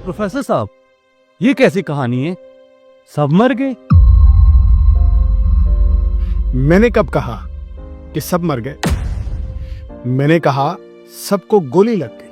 Professor साहब, ये कैसी कहानी है? सब मर गए? मैंने कब कहा कि सब मर गए? मैंने कहा सबको गोली लग गई।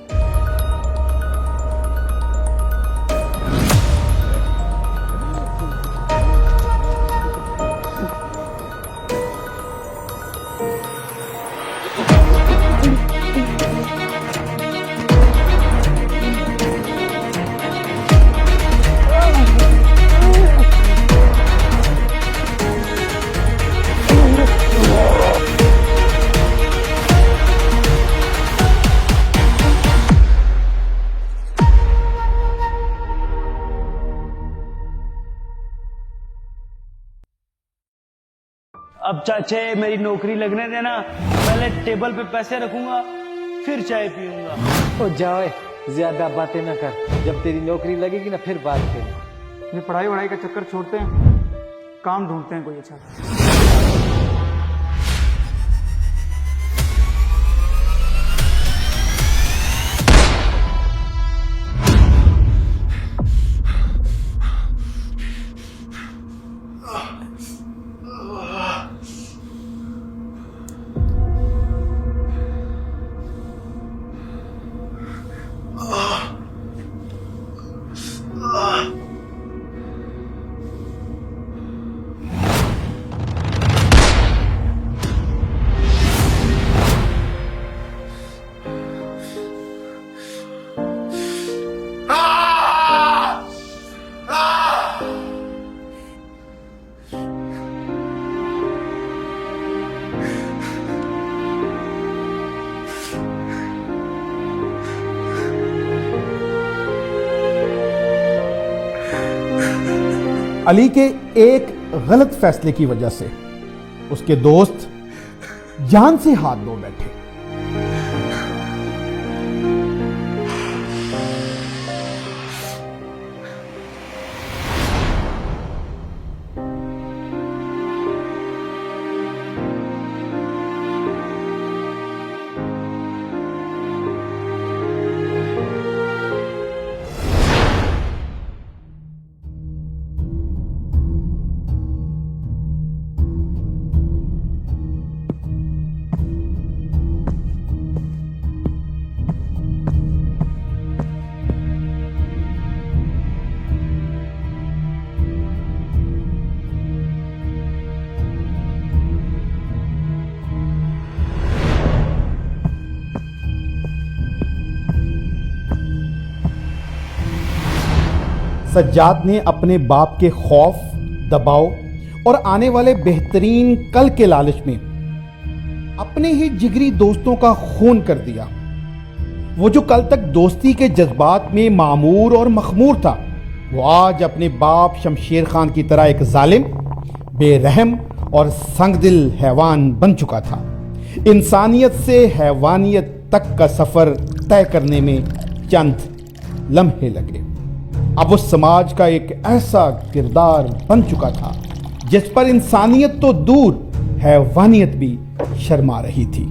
अब चाचे मेरी नौकरी लगने देना, पहले टेबल पे पैसे रखूंगा फिर चाय पीऊंगा। ओ जाओ, ज्यादा बातें ना कर। जब तेरी नौकरी लगेगी ना फिर बात करें। ये पढ़ाई वढ़ाई का चक्कर छोड़ते हैं, काम ढूंढते हैं कोई अच्छा। अली के एक गलत फैसले की वजह से उसके दोस्त जान से हाथ धो बैठे। सज्जाद ने अपने बाप के खौफ, दबाव और आने वाले बेहतरीन कल के लालच में अपने ही जिगरी दोस्तों का खून कर दिया। वो जो कल तक दोस्ती के जज्बात में मामूर और मखमूर था, वो आज अपने बाप शमशेर खान की तरह एक जालिम, बेरहम और संगदिल हैवान बन चुका था। इंसानियत से हैवानियत तक का सफर तय करने में चंद लम्हे लगे। अब वो समाज का एक ऐसा किरदार बन चुका था जिस पर इंसानियत तो दूर हैवानियत भी शर्मा रही थी।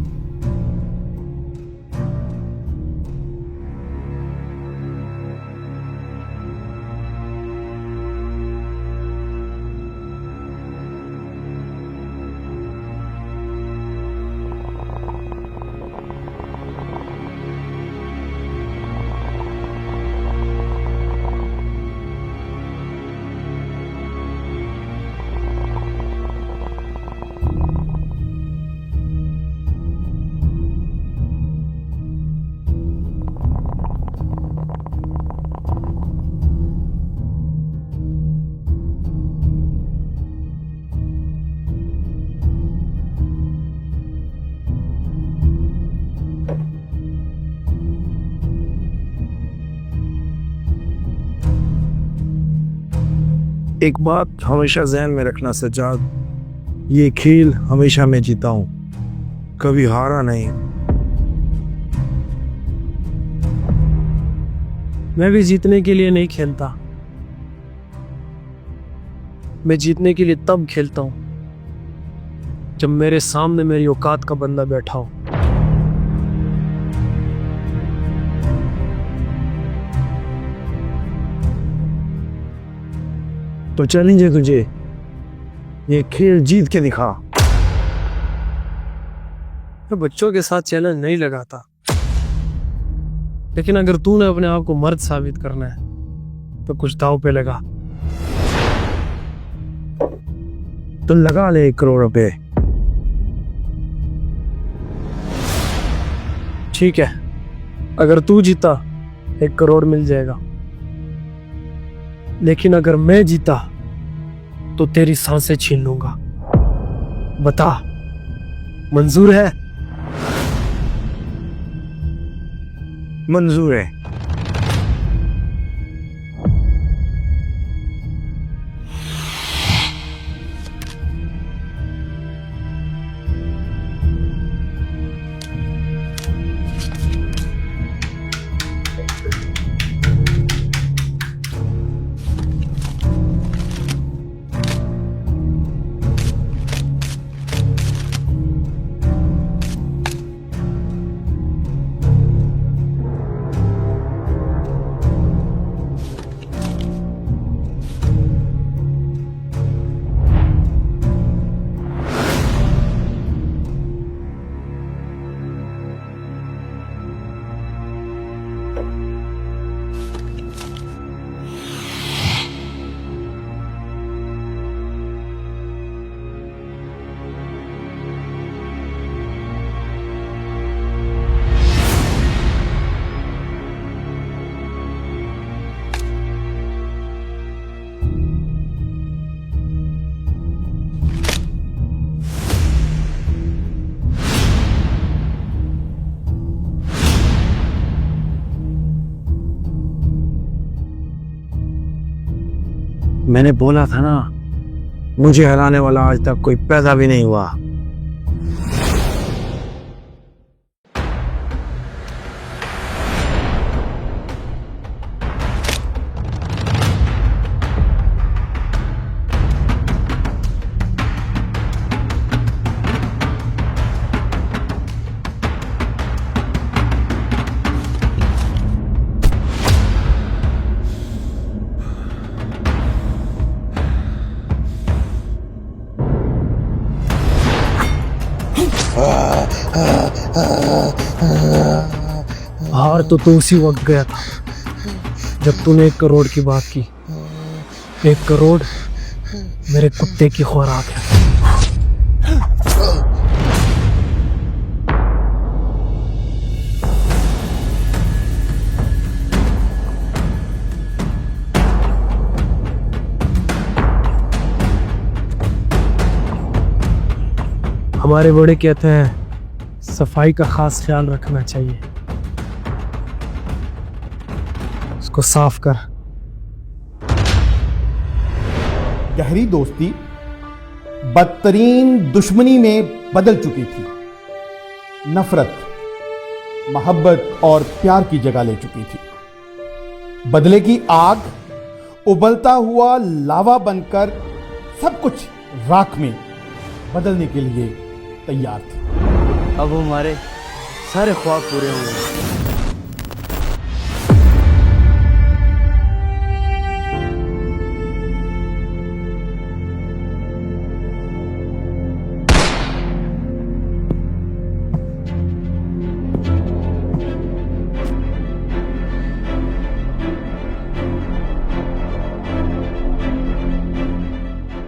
एक बात हमेशा ज़हन में रखना सज्जाद, ये खेल हमेशा मैं जीता हूं, कभी हारा नहीं। मैं भी जीतने के लिए नहीं खेलता, मैं जीतने के लिए तब खेलता हूं जब मेरे सामने मेरी औकात का बंदा बैठा हो। तो चैलेंज है तुझे, ये खेल जीत के दिखा। मैं बच्चों के साथ चैलेंज नहीं लगाता, लेकिन अगर तूने अपने आप को मर्द साबित करना है तो कुछ दांव पे लगा। तो लगा ले 1 करोड़ रुपए। ठीक है, अगर तू जीता 1 करोड़ मिल जाएगा, लेकिन अगर मैं जीता तो तेरी सांसें छीन लूंगा। बता, मंजूर है? मंजूर है। मैंने बोला था ना, मुझे हराने वाला आज तक कोई पैदा भी नहीं हुआ। हार तो तू उसी वक्त गया था जब तूने 1 करोड़ की बात की। 1 करोड़ मेरे कुत्ते की खुराक है। हमारे बड़े कहते हैं सफाई का खास ख्याल रखना चाहिए। उसको साफ कर। गहरी दोस्ती बदतरीन दुश्मनी में बदल चुकी थी। नफरत, मोहब्बत और प्यार की जगह ले चुकी थी। बदले की आग उबलता हुआ लावा बनकर सब कुछ राख में बदलने के लिए तैयार थी। अब हमारे सारे ख्वाब पूरे हुए।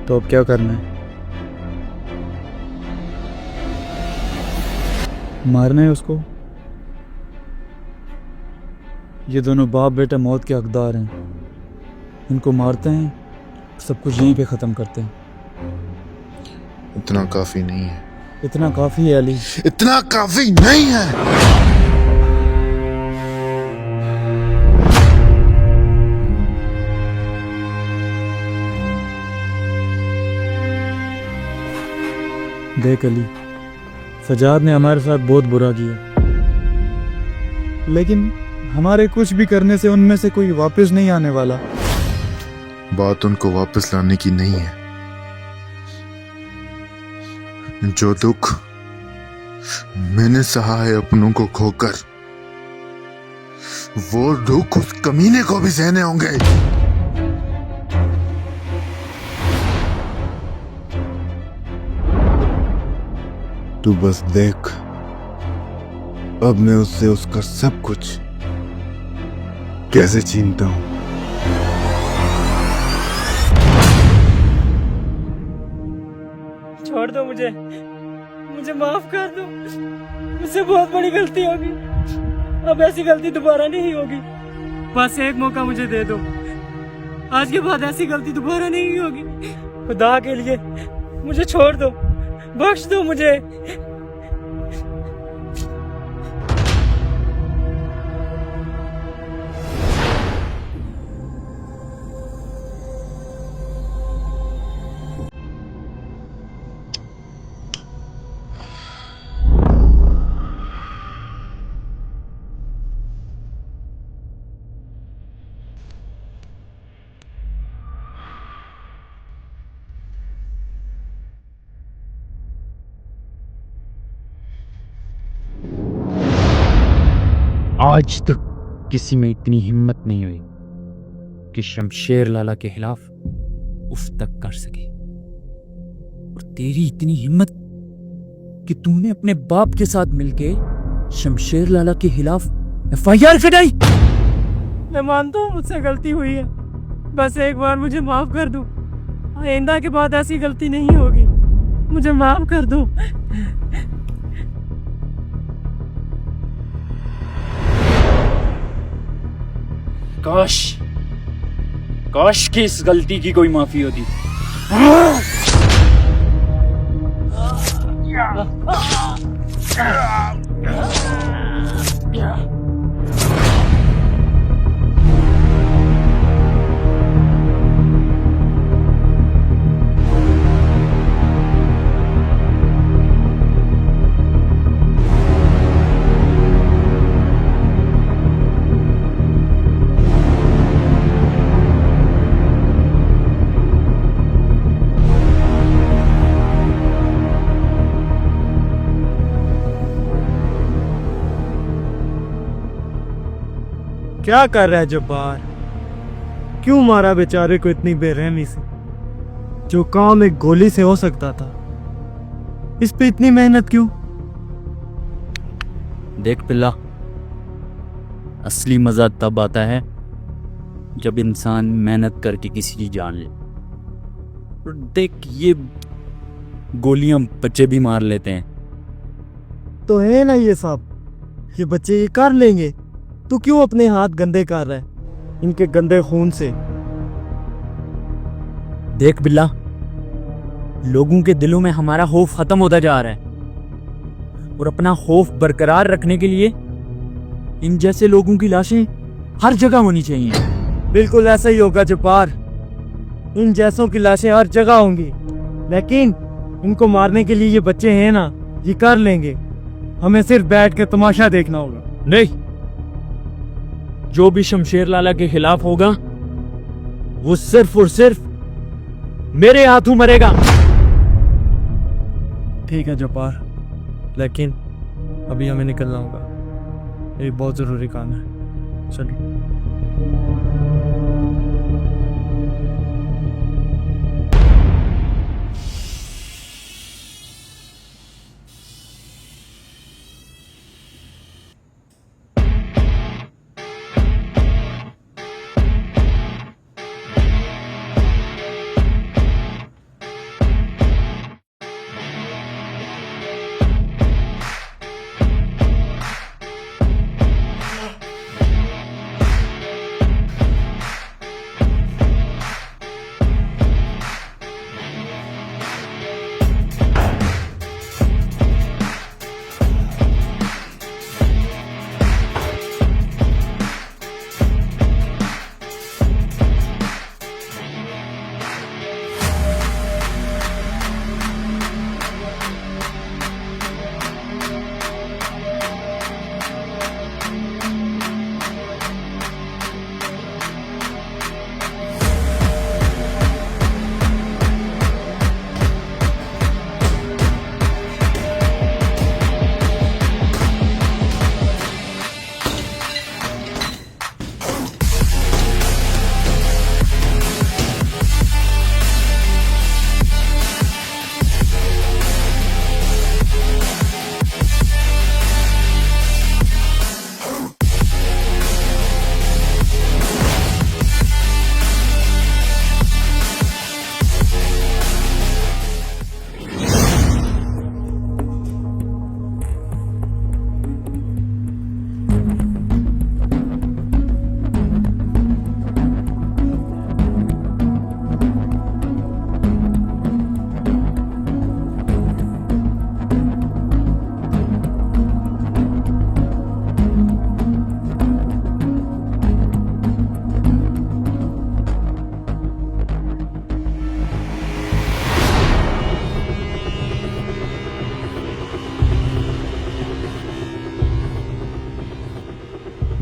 तो अब क्या करना है? मारना है उसको? ये दोनों बाप बेटा मौत के हकदार हैं। इनको मारते हैं, सब कुछ यहीं पे ख़त्म करते हैं। इतना काफी नहीं है। इतना काफ़ी है अली। इतना काफी नहीं है। देख अली, सजाद ने हमारे साथ बहुत बुरा किया, लेकिन हमारे कुछ भी करने से उनमें से कोई वापस नहीं आने वाला। बात उनको वापस लाने की नहीं है। जो दुख मैंने सहा है अपनों को खोकर, वो दुख उस कमीने को भी सहने होंगे। तू बस देख, अब मैं उससे उसका सब कुछ कैसे छीनता हूं। छोड़ दो मुझे, मुझे माफ कर दो। मुझसे बहुत बड़ी गलती होगी, अब ऐसी गलती दोबारा नहीं होगी। बस एक मौका मुझे दे दो, आज के बाद ऐसी गलती दोबारा नहीं होगी। खुदा के लिए मुझे छोड़ दो, बख्श दो मुझे। आज तक किसी में इतनी हिम्मत नहीं हुई कि शमशेर लाला के खिलाफ उफ तक कर सके, और तेरी इतनी हिम्मत कि तूने अपने बाप के साथ मिलके शमशेर लाला के खिलाफ FIR कटाई। मैं मानता हूँ मुझसे गलती हुई है, बस एक बार मुझे माफ कर दो। आइंदा के बाद ऐसी गलती नहीं होगी, मुझे माफ कर दो। काश कि इस गलती की कोई माफी होती। क्या कर रहा है जब्बार? क्यों मारा बेचारे को इतनी बेरहमी से? जो काम एक गोली से हो सकता था, इस पे इतनी मेहनत क्यों? देख पिल्ला, असली मजा तब आता है जब इंसान मेहनत करके किसी की जान ले। और देख, ये गोलियां बच्चे भी मार लेते हैं। तो है ना ये सब, ये बच्चे ये कर लेंगे, तू क्यों अपने हाथ गंदे कर रहा है इनके गंदे खून से? देख बिल्ला, लोगों के दिलों में हमारा खौफ खत्म होता जा रहा है, और अपना खौफ बरकरार रखने के लिए इन जैसे लोगों की लाशें हर जगह होनी चाहिए। बिल्कुल ऐसा ही होगा जब्बार, इन जैसों की लाशें हर जगह होंगी, लेकिन इनको मारने के लिए ये बच्चे हैं ना, ये कर लेंगे। हमें सिर्फ बैठ के तमाशा देखना होगा। नहीं, जो भी शमशेर लाला के खिलाफ होगा वो सिर्फ और सिर्फ मेरे हाथों मरेगा। ठीक है जब्बार, लेकिन अभी हमें निकलना होगा, एक बहुत जरूरी काम है। चलिए।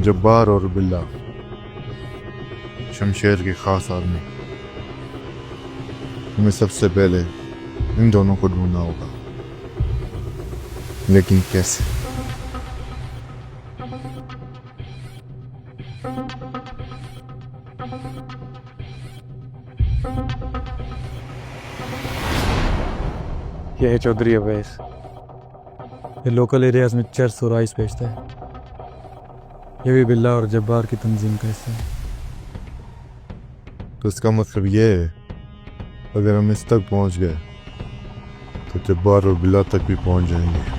जब्बार और बिल्ला शमशेर के खास आदमी। हमें सबसे पहले इन दोनों को ढूंढना होगा, लेकिन कैसे? ये है चौधरी अवैस। ये लोकल एरियाज में चर्च और राइस बेचता है। ये भी बिल्ला और जब्बार की तंजीम का हिस्सा है। तो इसका मतलब ये है, अगर हम इस तक पहुंच गए तो जब्बार और बिल्ला तक भी पहुंच जाएंगे।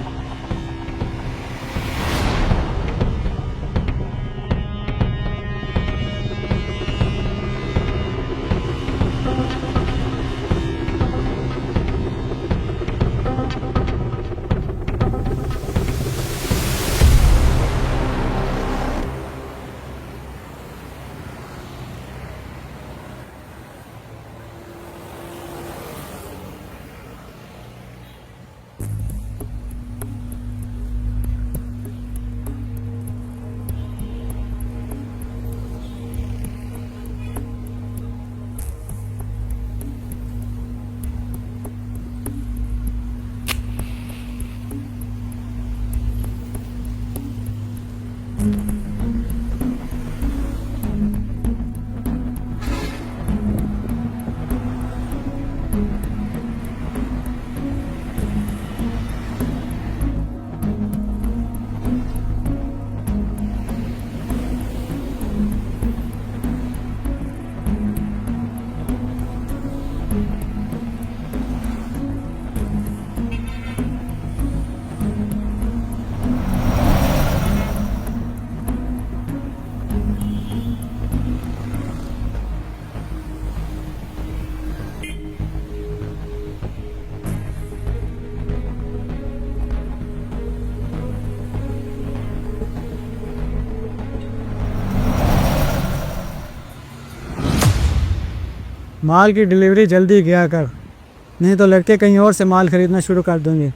माल की डिलीवरी जल्दी किया कर, नहीं तो लड़के कहीं और से माल खरीदना शुरू कर देंगे।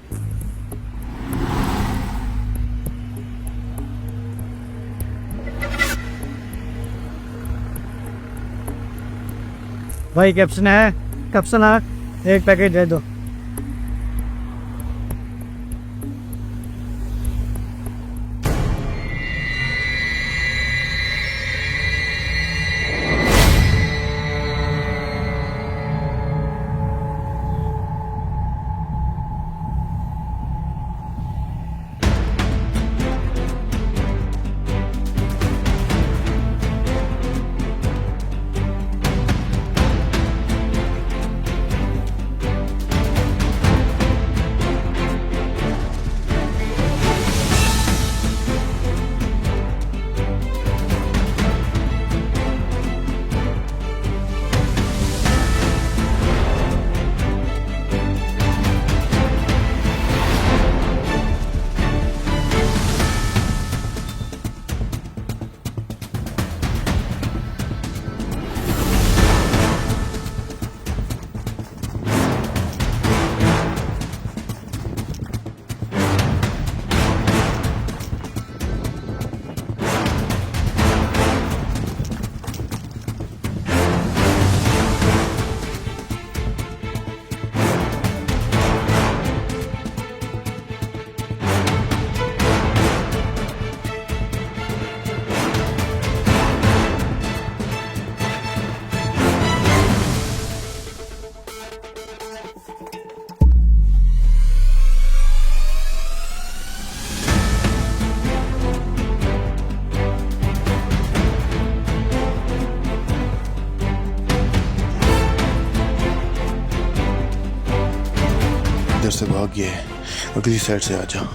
भाई कैप्सन है, कैप्सन है, एक पैकेट दे दो। इधर से भाग गया है, अगली साइड से आ जा।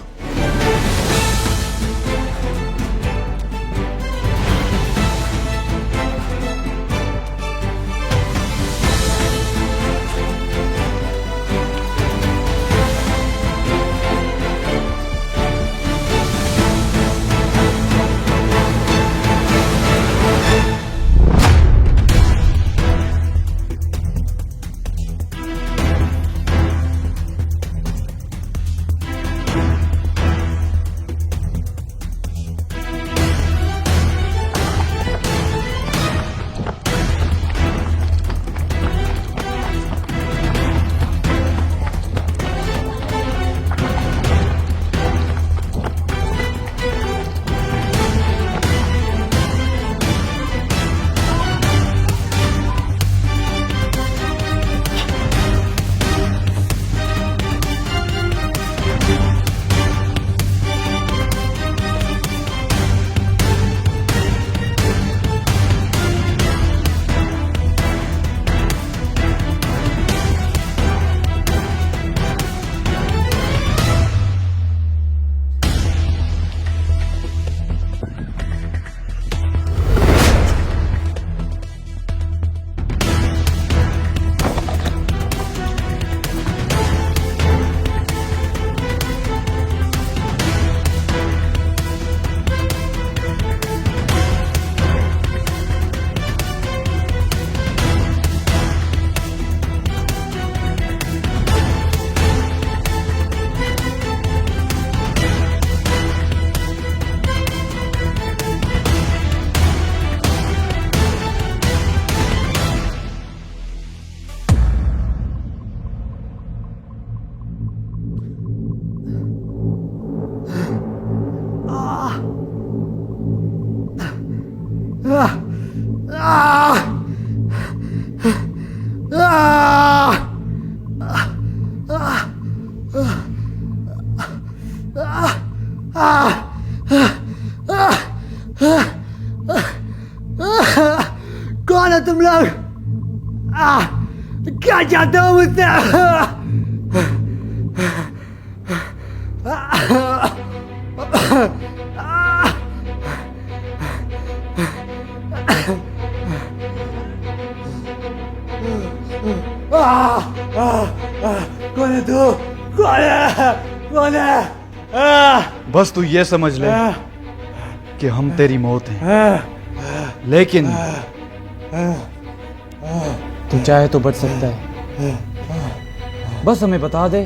कौन है तुम लोग? क्या चाहते हो मुझसे? कौन है तू? कौन है? कौन है? बस तू ये समझ ले कि हम तेरी मौत हैं, लेकिन तू चाहे तो बच सकता है, बस हमें बता दे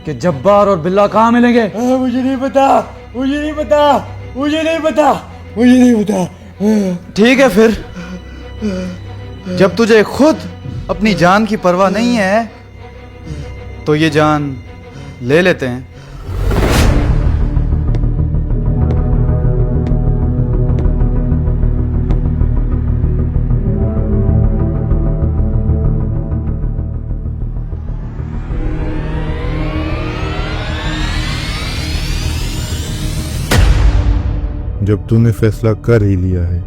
कि जब्बार और बिल्ला कहाँ मिलेंगे। मुझे नहीं पता, मुझे नहीं पता, मुझे नहीं पता, मुझे नहीं पता। ठीक है फिर, जब तुझे खुद अपनी जान की परवाह नहीं है तो ये जान ले लेते हैं। जब तूने फैसला कर ही लिया है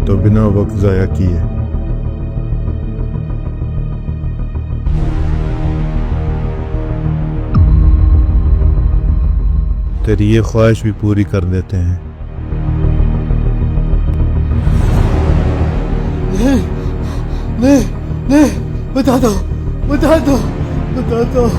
तो बिना वक्त जाया किए तेरी ये ख्वाहिश भी पूरी कर देते हैं। नहीं, बता दो, बता दो, बता दो।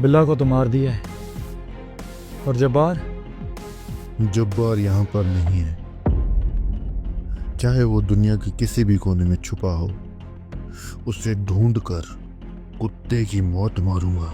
बिल्ला को तो मार दिया है, और जब्बार जब्बार यहाँ पर नहीं है। चाहे वो दुनिया के किसी भी कोने में छुपा हो, उसे ढूंढकर कुत्ते की मौत मारूंगा।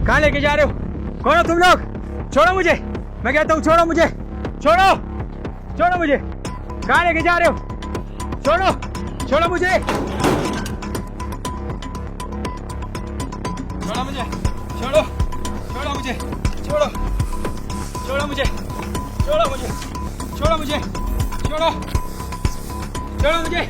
कहाँ लेके जा रहे हो? कौन हो तुम लोग? छोड़ो मुझे, मैं कहता हूँ छोड़ो मुझे, छोड़ो, छोड़ो मुझे। कहाँ लेके जा रहे हो? छोड़ो, छोड़ो मुझे, छोड़ो मुझे, छोड़ो, छोड़ो मुझे, छोड़ो, छोड़ो मुझे, छोड़ो मुझे, छोड़ो मुझे, छोड़ो, छोड़ो मुझे।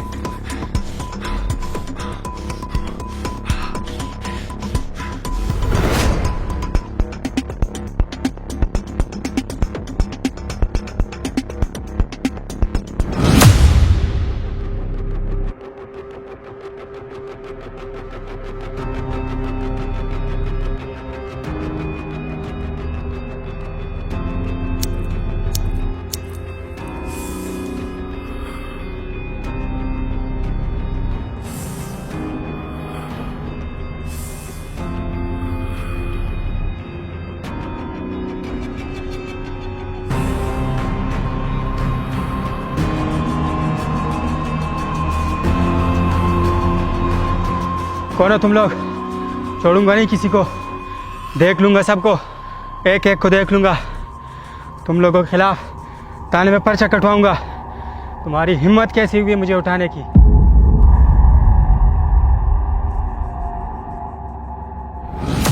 कौन हो तुम लोग? छोड़ूंगा नहीं किसी को, देख लूंगा सबको, एक एक को देख लूंगा। तुम लोगों के खिलाफ थाने में पर्चा कटवाऊंगा। तुम्हारी हिम्मत कैसी हुई मुझे उठाने की?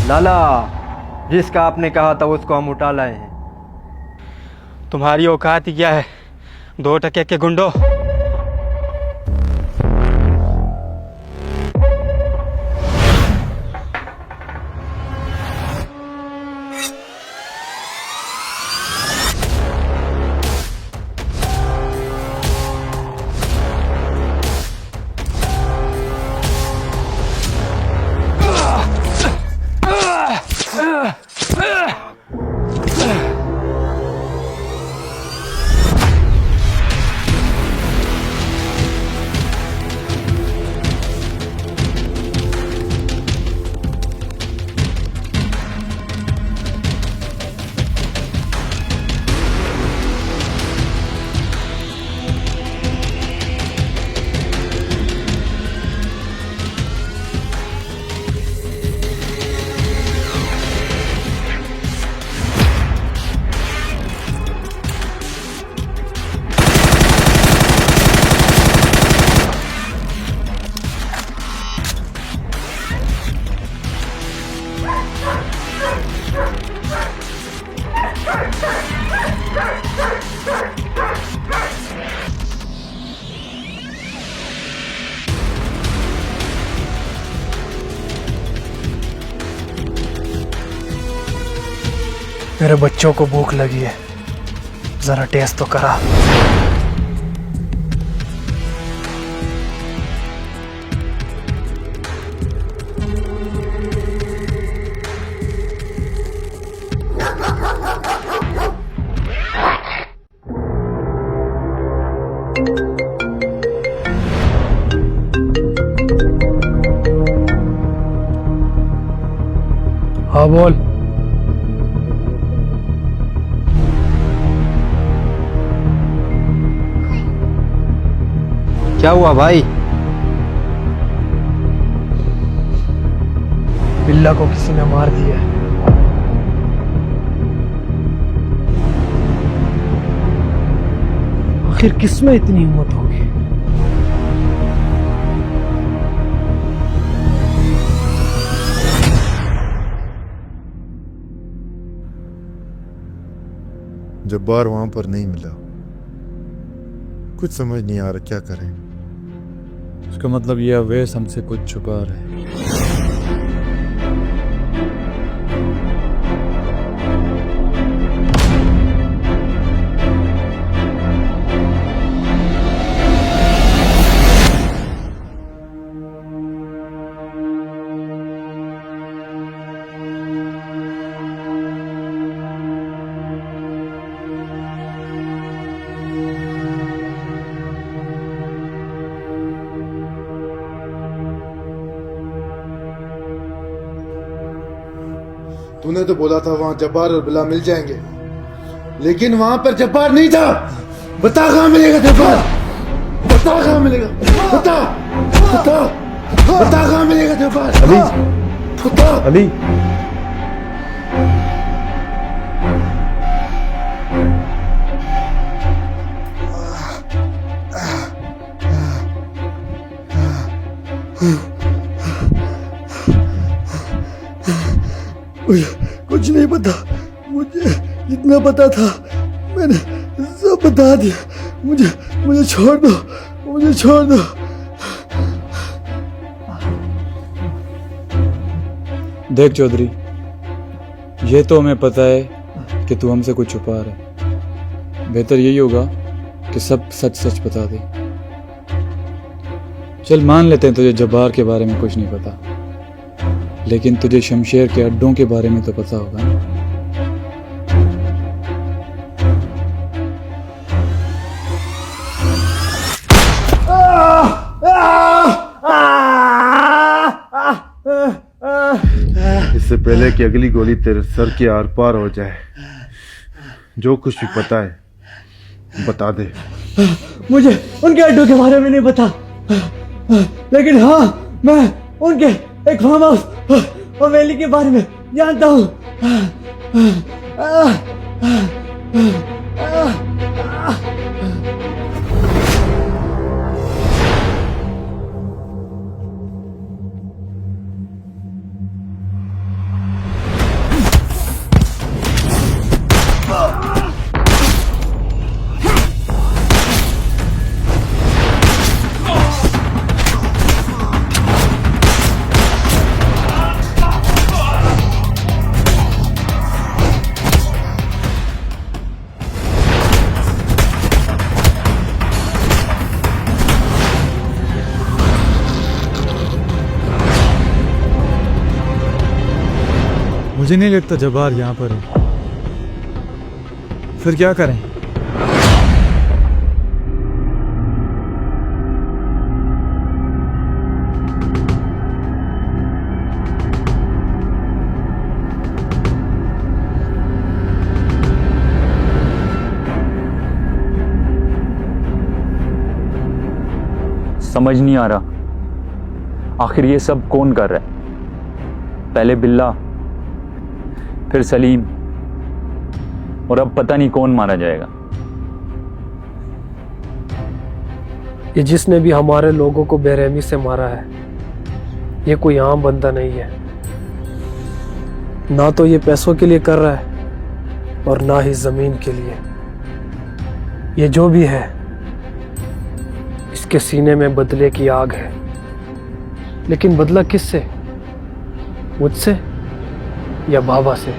लाला, जिसका आपने कहा था उसको हम उठा लाए हैं। तुम्हारी औकात ही क्या है, 2 टके के गुंडों? मेरे बच्चों को भूख लगी है, जरा टेस्ट तो करा। हाँ बोल। क्या हुआ भाई? बिल्ला को किसी ने मार दिया है। आखिर किसमें इतनी हिम्मत होगी? जब्बार वहां पर नहीं मिला। कुछ समझ नहीं आ रहा क्या करें। इसका मतलब यह अवैस हमसे कुछ छुपा रहे। तूने तो बोला था वहां जब्बार और बिल्ला मिल जाएंगे, लेकिन वहां पर जब्बार नहीं था। बता कहां मिलेगा जब्बार? बता कहां मिलेगा? बता बता बता कहां मिलेगा जब्बार? अली, बता। अली, मुझे कुछ नहीं पता। मुझे जितना पता था मैंने सब बता दिया। मुझे छोड़ दो, मुझे छोड़ दो। देख चौधरी, ये तो हमें पता है कि तू हमसे कुछ छुपा रहा है। बेहतर यही होगा कि सब सच सच बता दे। चल मान लेते हैं तुझे जब्बार के बारे में कुछ नहीं पता, लेकिन तुझे शमशेर के अड्डों के बारे में तो पता होगा ना। इससे पहले कि अगली गोली तेरे सर के आर पार हो जाए, जो कुछ भी पता है बता दे। मुझे उनके अड्डों के बारे में नहीं पता, लेकिन हाँ, मैं उनके एक फार्म हाउस और वैली के बारे में जानता हूँ। मुझे नहीं लगता जब्बार यहाँ पर है। फिर क्या करें? समझ नहीं आ रहा आखिर ये सब कौन कर रहा है। पहले बिल्ला, फिर सलीम, और अब पता नहीं कौन मारा जाएगा। ये जिसने भी हमारे लोगों को बेरहमी से मारा है, ये कोई आम बंदा नहीं है। ना तो ये पैसों के लिए कर रहा है और ना ही जमीन के लिए। ये जो भी है, इसके सीने में बदले की आग है। लेकिन बदला किससे? मुझसे या बाबा से?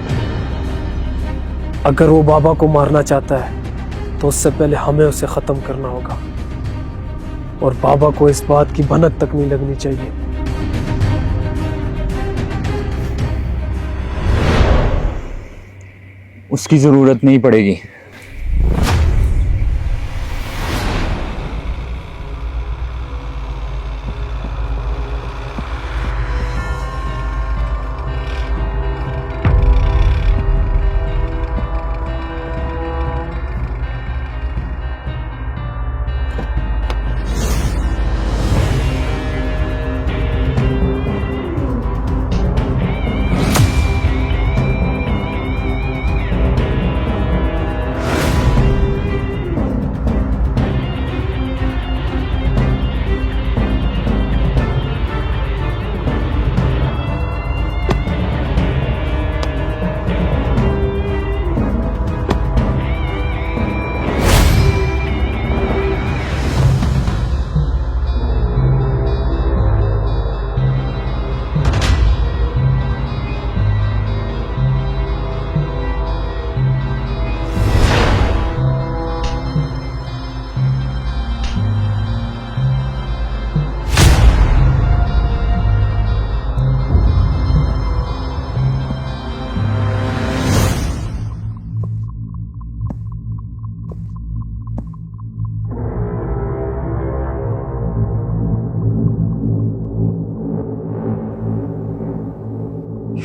अगर वो बाबा को मारना चाहता है तो उससे पहले हमें उसे खत्म करना होगा, और बाबा को इस बात की भनक तक नहीं लगनी चाहिए। उसकी जरूरत नहीं पड़ेगी।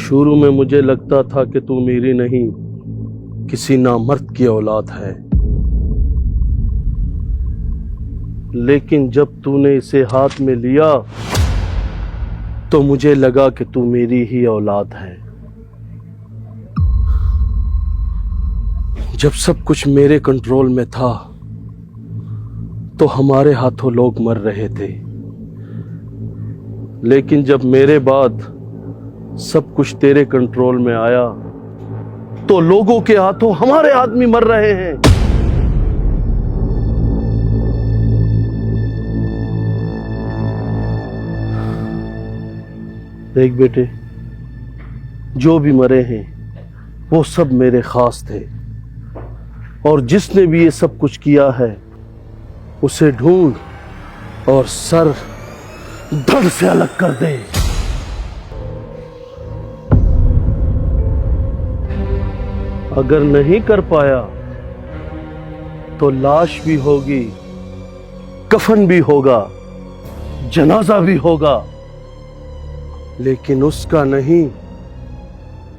शुरू में मुझे लगता था कि तू मेरी नहीं, किसी नामर्द की औलाद है, लेकिन जब तूने इसे हाथ में लिया तो मुझे लगा कि तू मेरी ही औलाद है। जब सब कुछ मेरे कंट्रोल में था तो हमारे हाथों लोग मर रहे थे, लेकिन जब मेरे बाद सब कुछ तेरे कंट्रोल में आया तो लोगों के हाथों हमारे आदमी मर रहे हैं। देख बेटे, जो भी मरे हैं वो सब मेरे खास थे, और जिसने भी ये सब कुछ किया है उसे ढूंढ और सर धड़ से अलग कर दे। अगर नहीं कर पाया तो लाश भी होगी, कफन भी होगा, जनाजा भी होगा, लेकिन उसका नहीं,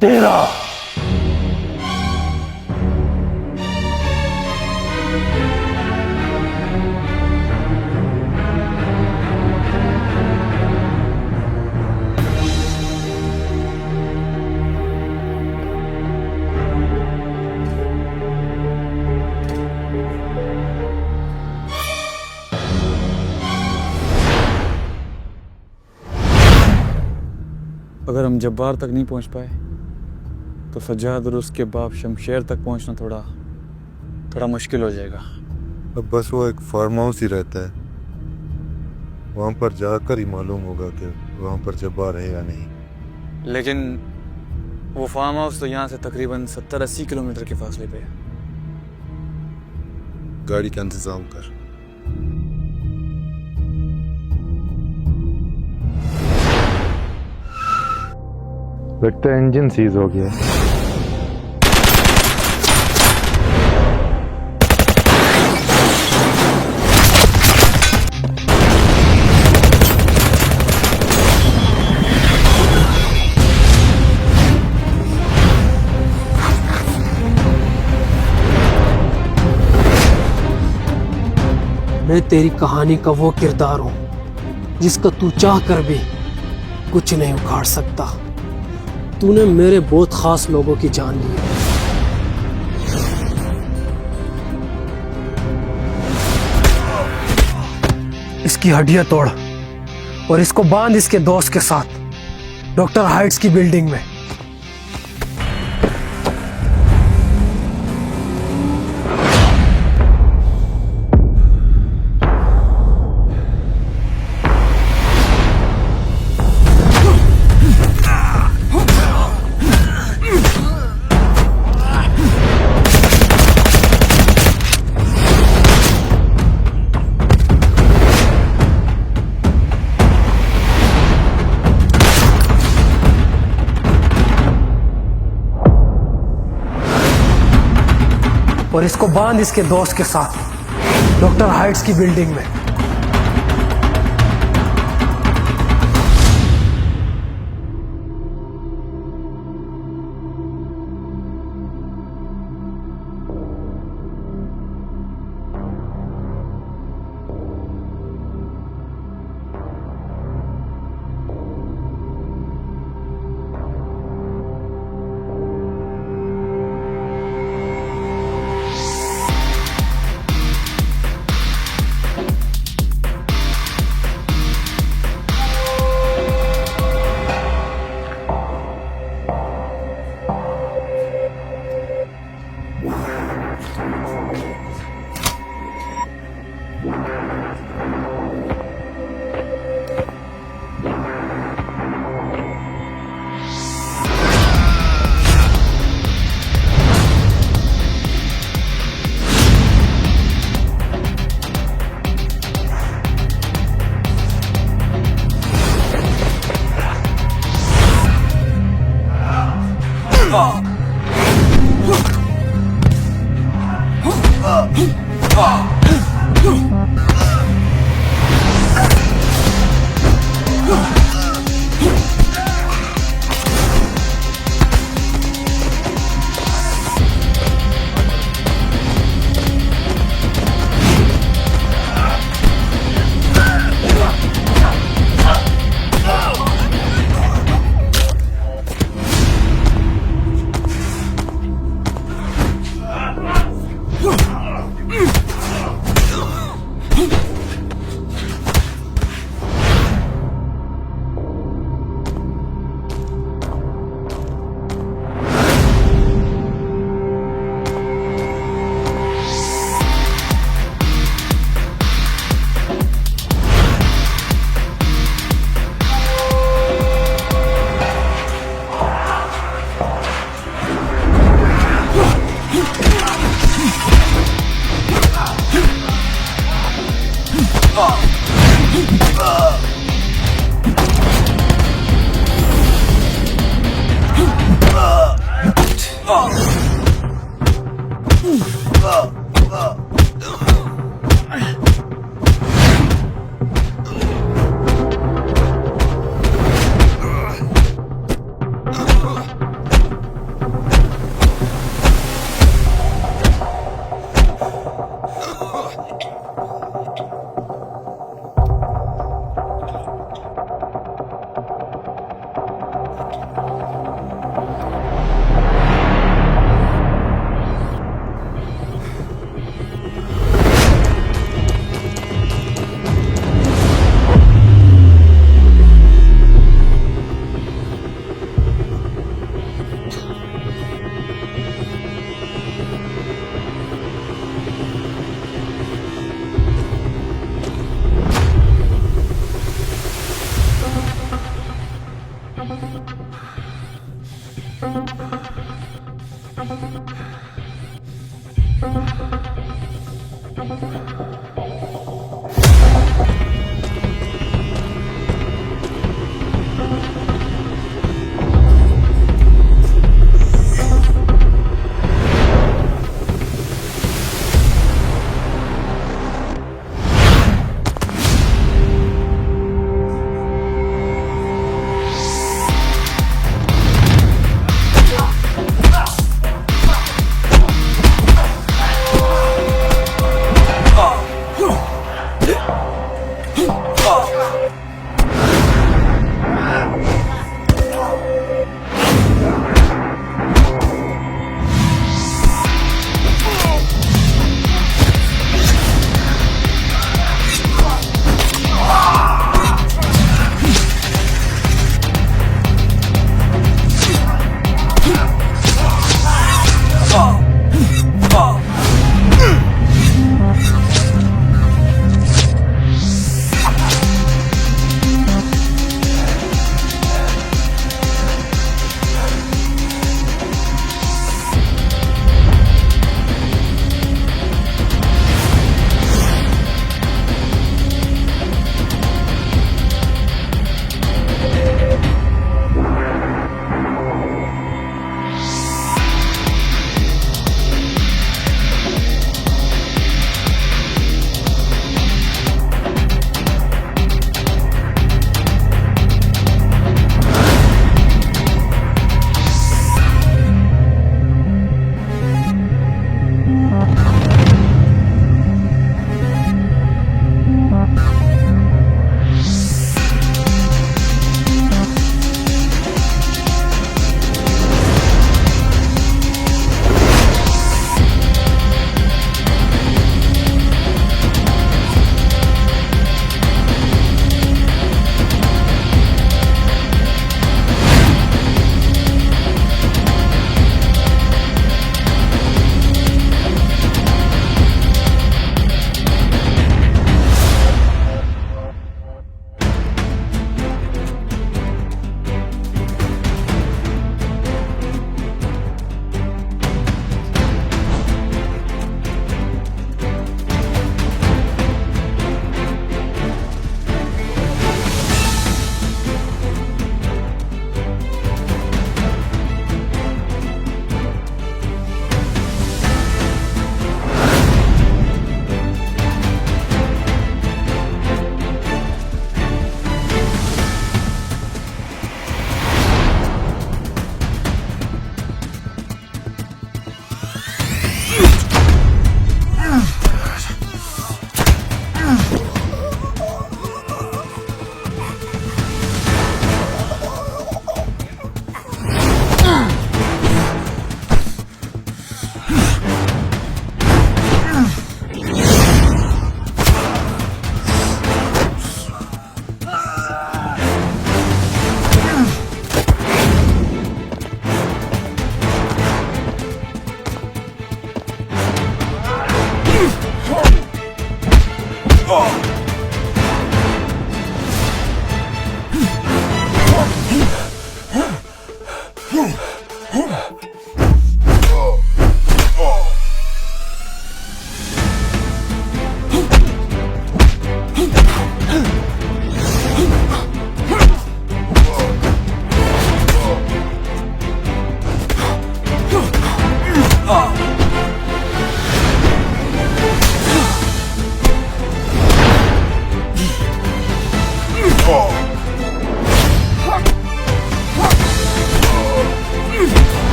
तेरा। अगर हम जब्बार तक नहीं पहुंच पाए तो सज्जाद और उसके बाप शमशेर तक पहुंचना थोड़ा मुश्किल हो जाएगा। अब बस वो एक फार्म हाउस ही रहता है, वहाँ पर जाकर ही मालूम होगा कि वहाँ पर जब्बार है या नहीं। लेकिन वो फार्म हाउस तो यहाँ से तकरीबन 70-80 किलोमीटर के फासले पे है। गाड़ी का इंतजाम कर। लगता है इंजन सीज हो गया। मैं तेरी कहानी का वो किरदार हूं जिसका तू चाह कर भी कुछ नहीं उखाड़ सकता। तूने मेरे बहुत खास लोगों की जान ली है। इसकी हड्डियां तोड़ और इसको बांध इसके दोस्त के साथ डॉक्टर हाइट्स की बिल्डिंग में। और इसको बांध इसके दोस्त के साथ डॉक्टर हाइट्स की बिल्डिंग में।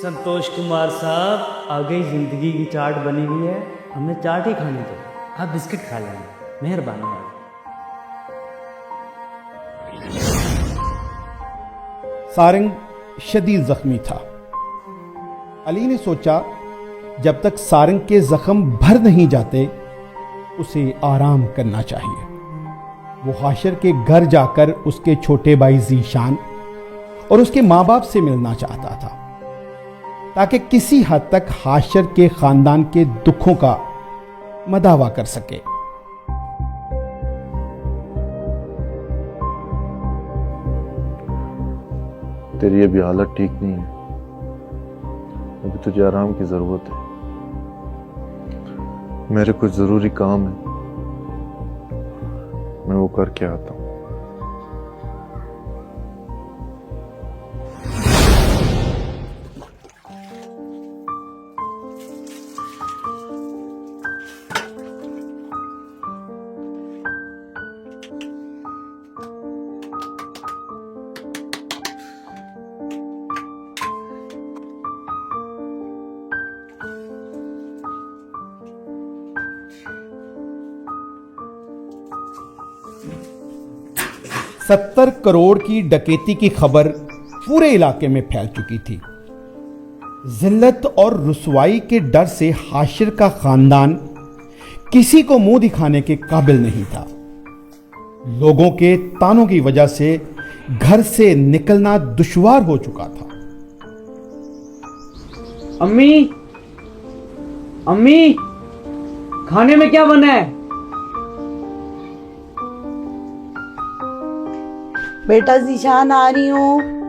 संतोष कुमार साहब, आ गई जिंदगी की चाट बनी हुई है, हमें चाट ही खानी चाहिए। आप बिस्किट खा लेना, मेहरबानी आप। सारंग शदीद जख्मी था। अली ने सोचा जब तक सारंग के जख्म भर नहीं जाते उसे आराम करना चाहिए। वो हाशिर के घर जाकर उसके छोटे भाई जीशान और उसके माँ बाप से मिलना चाहता था ताकि किसी हद तक हाशिर के खानदान के दुखों का मदावा कर सके। तेरी अभी हालत ठीक नहीं है, अभी तुझे आराम की जरूरत है। मेरे कुछ जरूरी काम है, मैं वो करके आता हूं। $70 करोड़ की डकैती की खबर पूरे इलाके में फैल चुकी थी। जिल्लत और रुसवाई के डर से हाशिर का खानदान किसी को मुंह दिखाने के काबिल नहीं था। लोगों के तानों की वजह से घर से निकलना दुश्वार हो चुका था। अम्मी, अम्मी, खाने में क्या बना है? बेटा जीशान आ रही हूँ।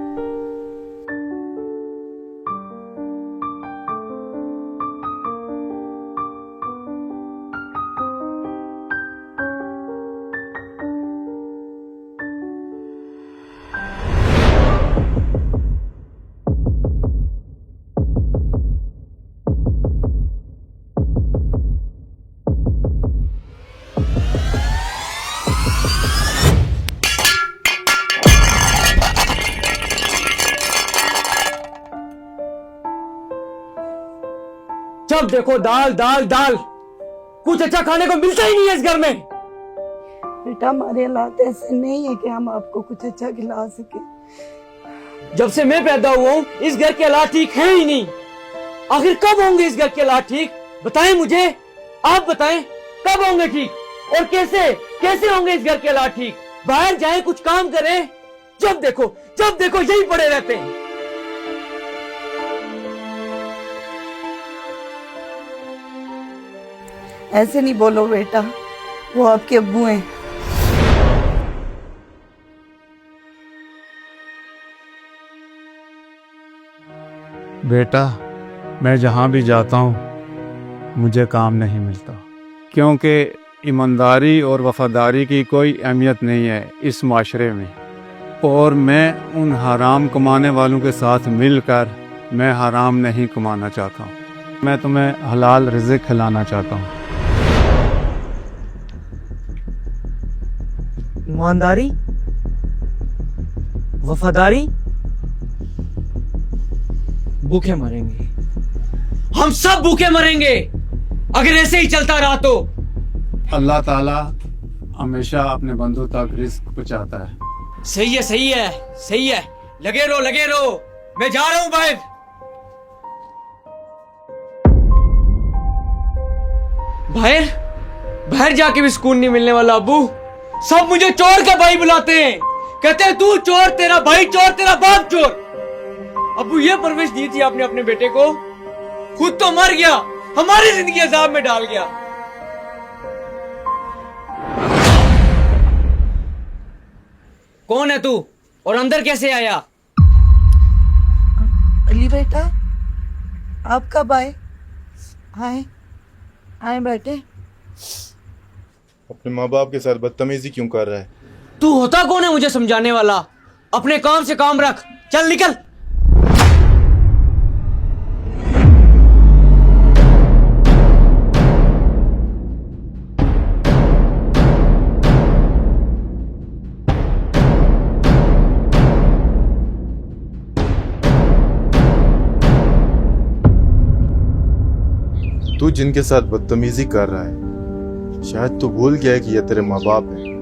जब देखो दाल दाल दाल, कुछ अच्छा खाने को मिलता ही नहीं है इस घर में। बेटा हमारे हालात ऐसे नहीं है कि हम आपको कुछ अच्छा खिला सके। जब से मैं पैदा हुआ हूँ इस घर के हालात ठीक है ही नहीं। आखिर कब होंगे इस घर के हालात ठीक? बताएं मुझे, आप बताएं कब होंगे ठीक और कैसे कैसे होंगे इस घर के हालात ठीक? बाहर जाएं, कुछ काम करें, जब देखो यही पड़े रहते हैं। ऐसे नहीं बोलो बेटा, वो आपके अब्बू हैं। बेटा, मैं जहाँ भी जाता हूँ मुझे काम नहीं मिलता, क्योंकि ईमानदारी और वफादारी की कोई अहमियत नहीं है इस माशरे में। और मैं उन हराम कमाने वालों के साथ मिलकर मैं हराम नहीं कमाना चाहता हूँ। मैं तुम्हें हलाल रिज़्क़ खिलाना चाहता हूँ। ईमानदारी, वफादारी, भूखे मरेंगे, हम सब भूखे मरेंगे अगर ऐसे ही चलता रहा तो। अल्लाह ताला हमेशा अपने बंदों तक रिज़्क़ पहुंचाता है। सही है सही है सही है, लगे रहो, मैं जा रहा हूं बाहर। बाहर जाके भी सुकून नहीं मिलने वाला। अब्बू सब मुझे चोर का भाई बुलाते हैं, कहते हैं तू चोर, तेरा भाई चोर, तेरा बाप चोर। अब्बू ये परवरिश दी थी आपने अपने बेटे को, खुद तो मर गया, हमारी जिंदगी अजाब में डाल गया। कौन है तू और अंदर कैसे आया? अली बेटा, आप कब आए? आए बेटे। अपने माँ बाप के साथ बदतमीजी क्यों कर रहा है? तू होता कौन है मुझे समझाने वाला? अपने काम से काम रख, चल निकल। तू जिनके साथ बदतमीजी कर रहा है शायद तू भूल गया है कि ये तेरे माँ बाप हैं।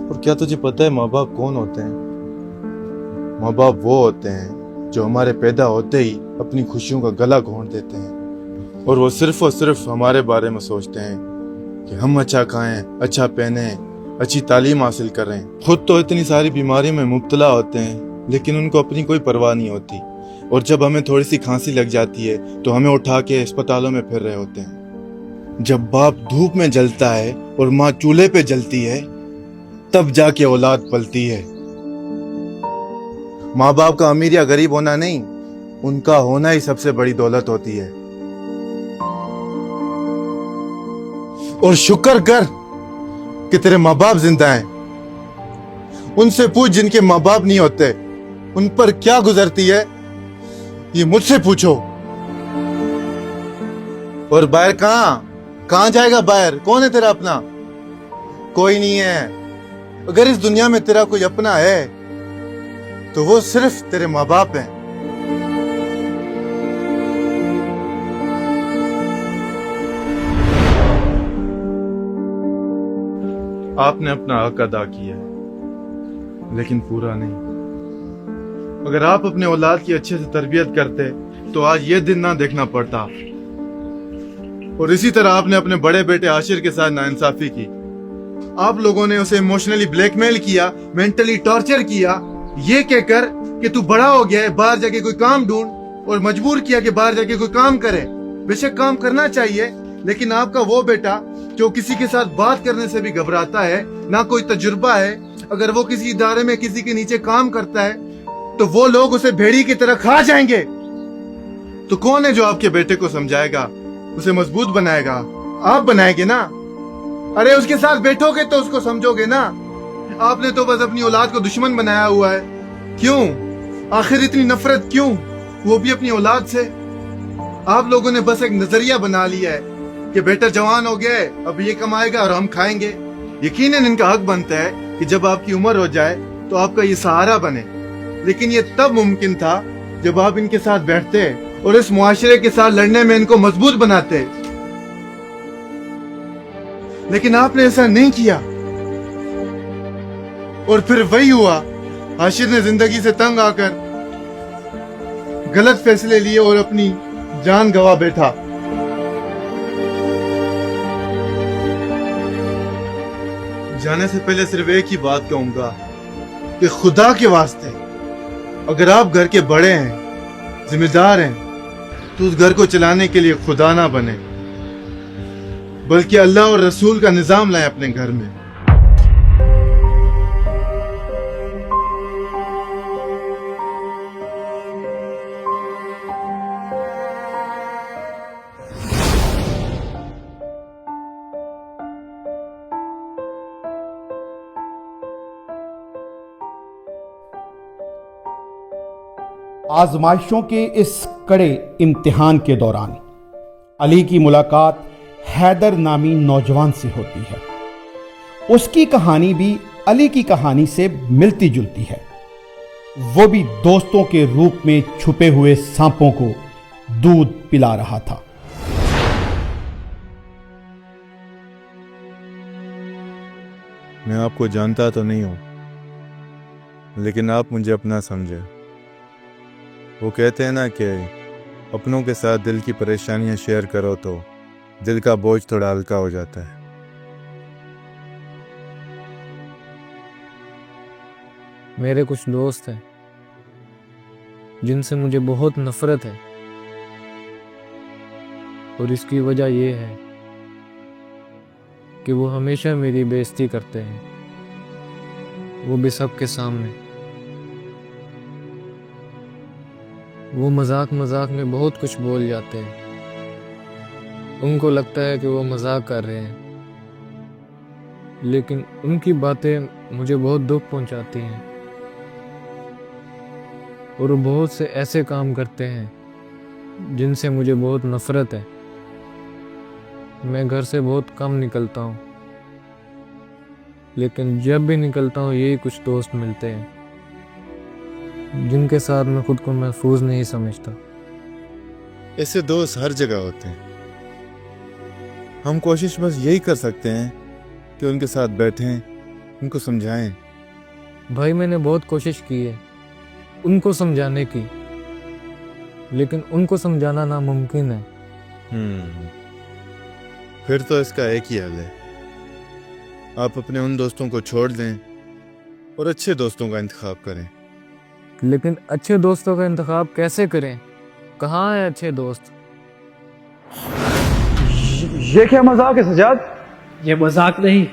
और क्या तुझे पता है माँ बाप कौन होते हैं? माँ बाप वो होते हैं जो हमारे पैदा होते ही अपनी खुशियों का गला घोंट देते हैं, और वो सिर्फ और सिर्फ हमारे बारे में सोचते हैं कि हम अच्छा खाएं, अच्छा पहने, अच्छी तालीम हासिल करें। खुद तो इतनी सारी बीमारी में मुब्तला होते हैं लेकिन उनको अपनी कोई परवाह नहीं होती, और जब हमें थोड़ी सी खांसी लग जाती है तो हमें उठा के अस्पतालों में फिर रहे होते हैं। जब बाप धूप में जलता है और माँ चूल्हे पे जलती है तब जाके औलाद पलती है। माँ बाप का अमीर या गरीब होना नहीं, उनका होना ही सबसे बड़ी दौलत होती है। और शुक्र कर कि तेरे माँ बाप जिंदा हैं। उनसे पूछ जिनके माँ बाप नहीं होते उन पर क्या गुजरती है, ये मुझसे पूछो। और बाहर कहां जाएगा? बाहर कौन है तेरा अपना? कोई नहीं है। अगर इस दुनिया में तेरा कोई अपना है तो वो सिर्फ तेरे माँ बाप हैं। आपने अपना हक अदा किया लेकिन पूरा नहीं। अगर आप अपने औलाद की अच्छे से तरबियत करते तो आज ये दिन ना देखना पड़ता। और इसी तरह आपने अपने बड़े बेटे आशिर के साथ नाइंसाफी की। आप लोगों ने उसे इमोशनली ब्लैकमेल किया, मेंटली टॉर्चर किया, ये कहकर कि तू बड़ा हो गया है, बाहर जाके कोई काम ढूंढ, और मजबूर किया कि बाहर जाके कोई काम करे। बेशक काम करना चाहिए, लेकिन आपका वो बेटा जो किसी के साथ बात करने से भी घबराता है, ना कोई तजुर्बा है, अगर वो किसी इदारे में किसी के नीचे काम करता है तो वो लोग उसे भेड़ी की तरह खा जाएंगे। तो कौन है जो आपके बेटे को समझाएगा, उसे मजबूत बनाएगा? आप बनाएंगे ना। अरे उसके साथ बैठोगे तो उसको समझोगे ना। आपने तो बस अपनी औलाद को दुश्मन बनाया हुआ है। क्यों? आखिर इतनी नफरत क्यों, वो भी अपनी औलाद से? आप लोगों ने बस एक नजरिया बना लिया है कि बेटा जवान हो गया है, अब ये कमाएगा और हम खाएंगे। यकीनन इनका हक बनता है कि जब आपकी उम्र हो जाए तो आपका ये सहारा बने, लेकिन ये तब मुमकिन था जब आप इनके साथ बैठते और इस मुआशरे के साथ लड़ने में इनको मजबूत बनाते। लेकिन आपने ऐसा नहीं किया और फिर वही हुआ, हाशिर ने जिंदगी से तंग आकर गलत फैसले लिए और अपनी जान गंवा बैठा। जाने से पहले सिर्फ एक ही बात कहूंगा कि खुदा के वास्ते अगर आप घर के बड़े हैं, जिम्मेदार हैं, तो उस घर को चलाने के लिए खुदा ना बने, बल्कि अल्लाह और रसूल का निजाम लाएं अपने घर में। आजमाइशों के इस कड़े इम्तिहान के दौरान अली की मुलाकात हैदर नामी नौजवान से होती है। उसकी कहानी भी अली की कहानी से मिलती जुलती है। वो भी दोस्तों के रूप में छुपे हुए सांपों को दूध पिला रहा था। मैं आपको जानता तो नहीं हूं, लेकिन आप मुझे अपना समझे। वो कहते हैं ना कि अपनों के साथ दिल की परेशानियां शेयर करो तो दिल का बोझ थोड़ा हल्का हो जाता है। मेरे कुछ दोस्त हैं जिनसे मुझे बहुत नफरत है, और इसकी वजह यह है कि वो हमेशा मेरी बेइज्जती करते हैं, वो भी सबके सामने। वो मजाक मजाक में बहुत कुछ बोल जाते हैं। उनको लगता है कि वो मजाक कर रहे हैं, लेकिन उनकी बातें मुझे बहुत दुख पहुंचाती हैं। और वो बहुत से ऐसे काम करते हैं जिनसे मुझे बहुत नफरत है। मैं घर से बहुत कम निकलता हूँ, लेकिन जब भी निकलता हूँ यही कुछ दोस्त मिलते हैं जिनके साथ मैं खुद को महफूज नहीं समझता। ऐसे दोस्त हर जगह होते हैं। हम कोशिश बस यही कर सकते हैं कि उनके साथ बैठें, उनको समझाएं। भाई मैंने बहुत कोशिश की है उनको समझाने की, लेकिन उनको समझाना नामुमकिन है। फिर तो इसका एक ही हल है, आप अपने उन दोस्तों को छोड़ दें और अच्छे दोस्तों का इंतखाब करें। लेकिन अच्छे दोस्तों का इंतखाब कैसे करें? कहाँ हैं अच्छे दोस्त? ये क्या मजाक है सजाद? ये मजाक नहीं,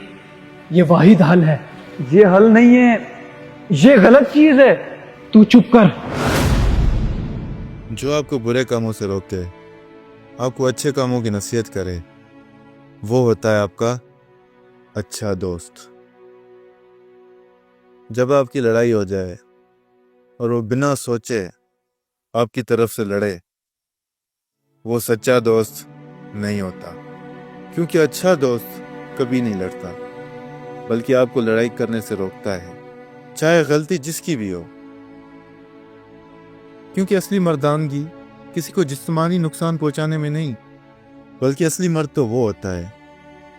ये वाहिद हल है। ये हल नहीं है, ये गलत चीज है। तू चुप कर। जो आपको बुरे कामों से रोके, आपको अच्छे कामों की नसीहत करे, वो होता है आपका अच्छा दोस्त। जब आपकी लड़ाई हो जाए और वो बिना सोचे आपकी तरफ से लड़े, वो सच्चा दोस्त नहीं होता। क्योंकि अच्छा दोस्त कभी नहीं लड़ता, बल्कि आपको लड़ाई करने से रोकता है, चाहे गलती जिसकी भी हो। क्योंकि असली मर्दानगी किसी को जिस्मानी नुकसान पहुंचाने में नहीं, बल्कि असली मर्द तो वो होता है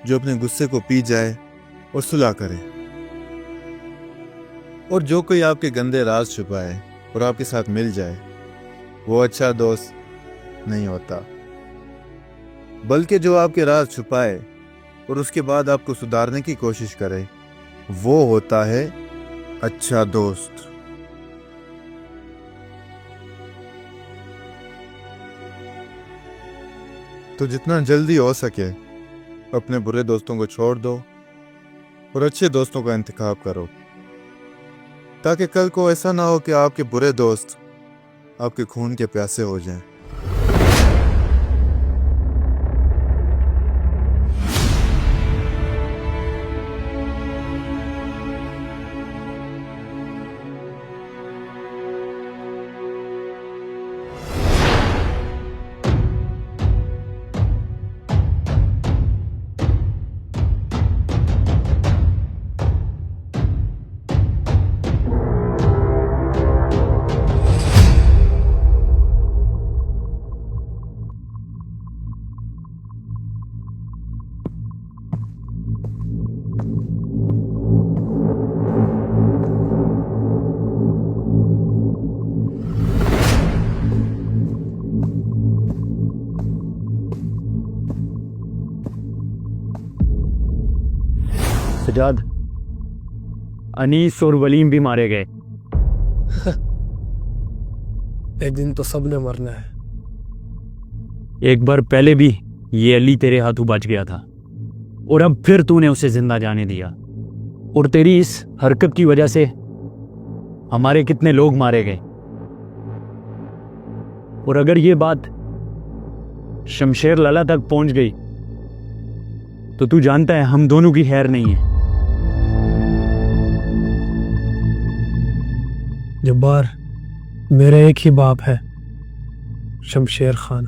जो अपने गुस्से को पी जाए और सुलह करे। और जो कोई आपके गंदे राज छुपाए और आपके साथ मिल जाए, वो अच्छा दोस्त नहीं होता। बल्कि जो आपके राज छुपाए और उसके बाद आपको सुधारने की कोशिश करे, वो होता है अच्छा दोस्त। तो जितना जल्दी हो सके अपने बुरे दोस्तों को छोड़ दो और अच्छे दोस्तों का इंतखाब करो। ताकि कल को ऐसा ना हो कि आपके बुरे दोस्त आपके खून के प्यासे हो जाएं। सजाद, अनीस और वलीम भी मारे गए। एक दिन तो सबने मरना है। एक बार पहले भी ये अली तेरे हाथों बच गया था और अब फिर तूने उसे जिंदा जाने दिया। और तेरी इस हरकत की वजह से हमारे कितने लोग मारे गए। और अगर ये बात शमशेर लाला तक पहुंच गई तो तू जानता है हम दोनों की खैर नहीं है। जब्बार, मेरा एक ही बाप है, शमशेर खान,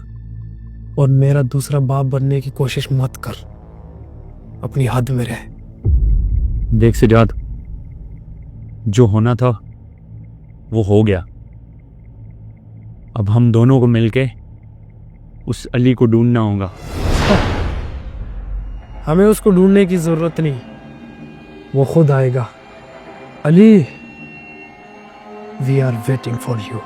और मेरा दूसरा बाप बनने की कोशिश मत कर। अपनी हद में रह। देख सजाद, जो होना था वो हो गया। अब हम दोनों को मिलके उस अली को ढूंढना होगा। हमें उसको ढूंढने की जरूरत नहीं, वो खुद आएगा। Ali, we are waiting for you.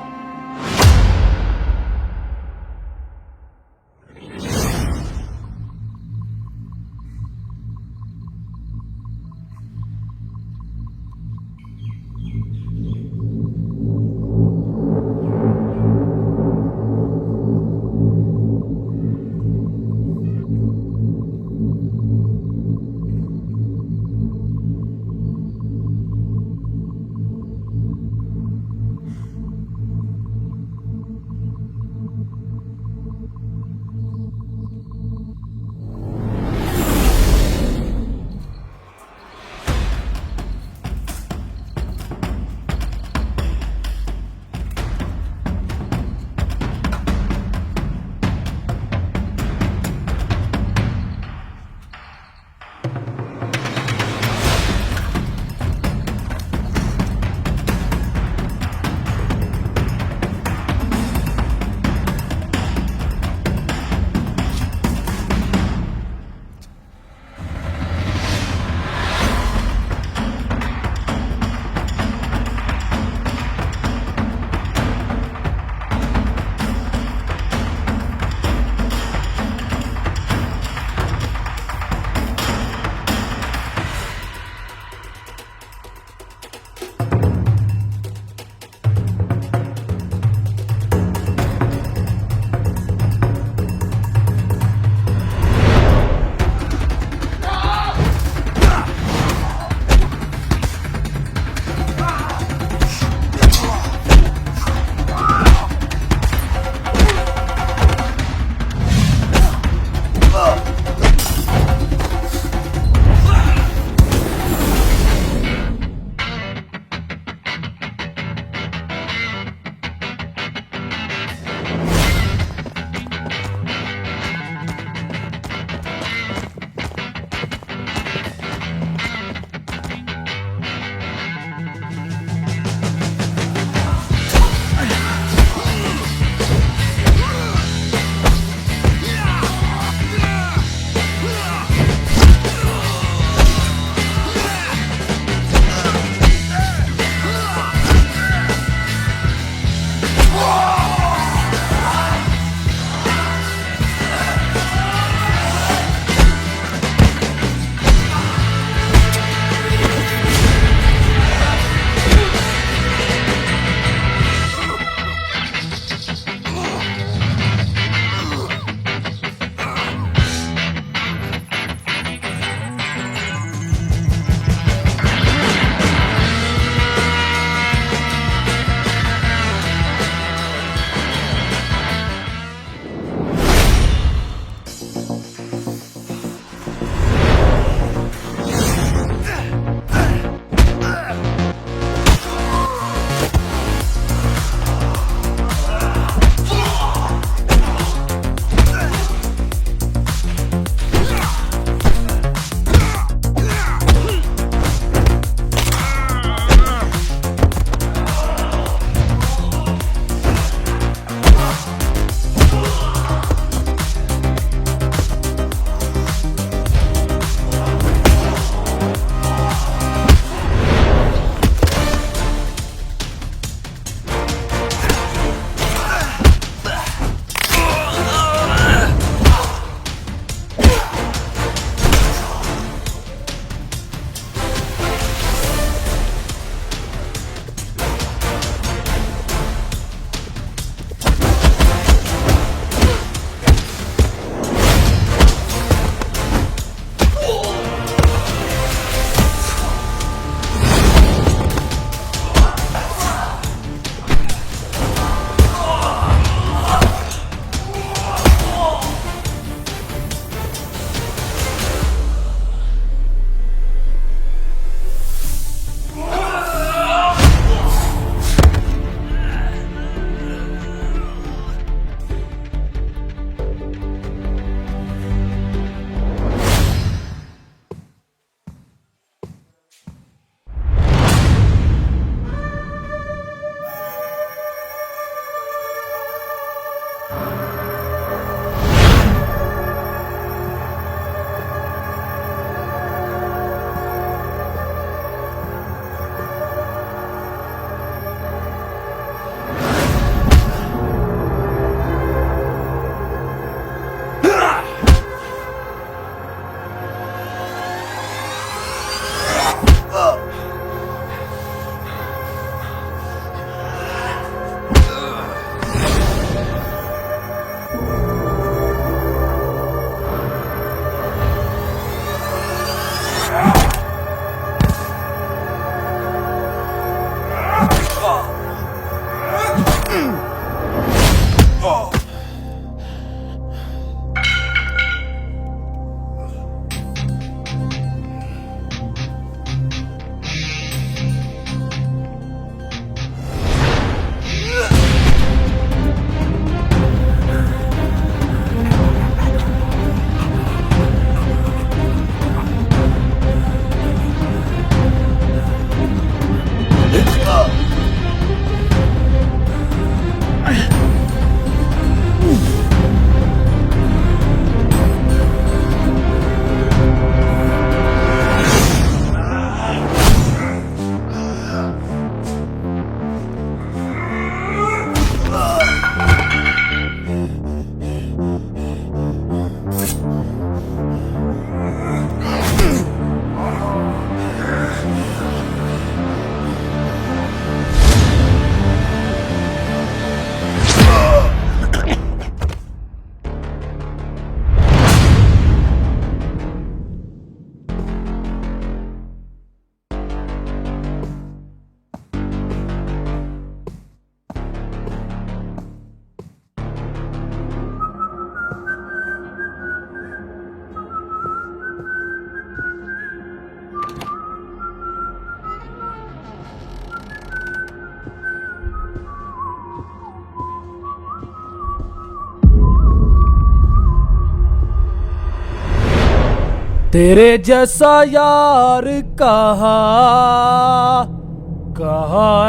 तेरे जैसा यार कहा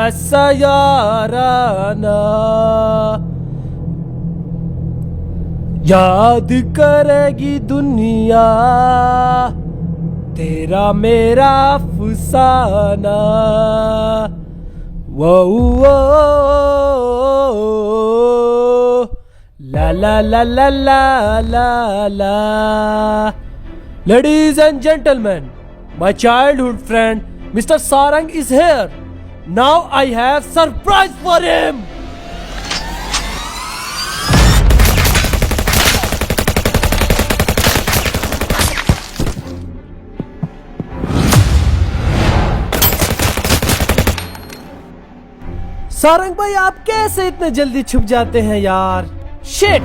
ऐसा याराना, याद करेगी दुनिया तेरा मेरा अफसाना। वो ला ला ला ला ला ला ला। Ladies and gentlemen, my childhood friend Mr. Sarang is here. Now I have surprise for him. Sarang भाई, आप कैसे इतने जल्दी छुप जाते हैं यार? शिट।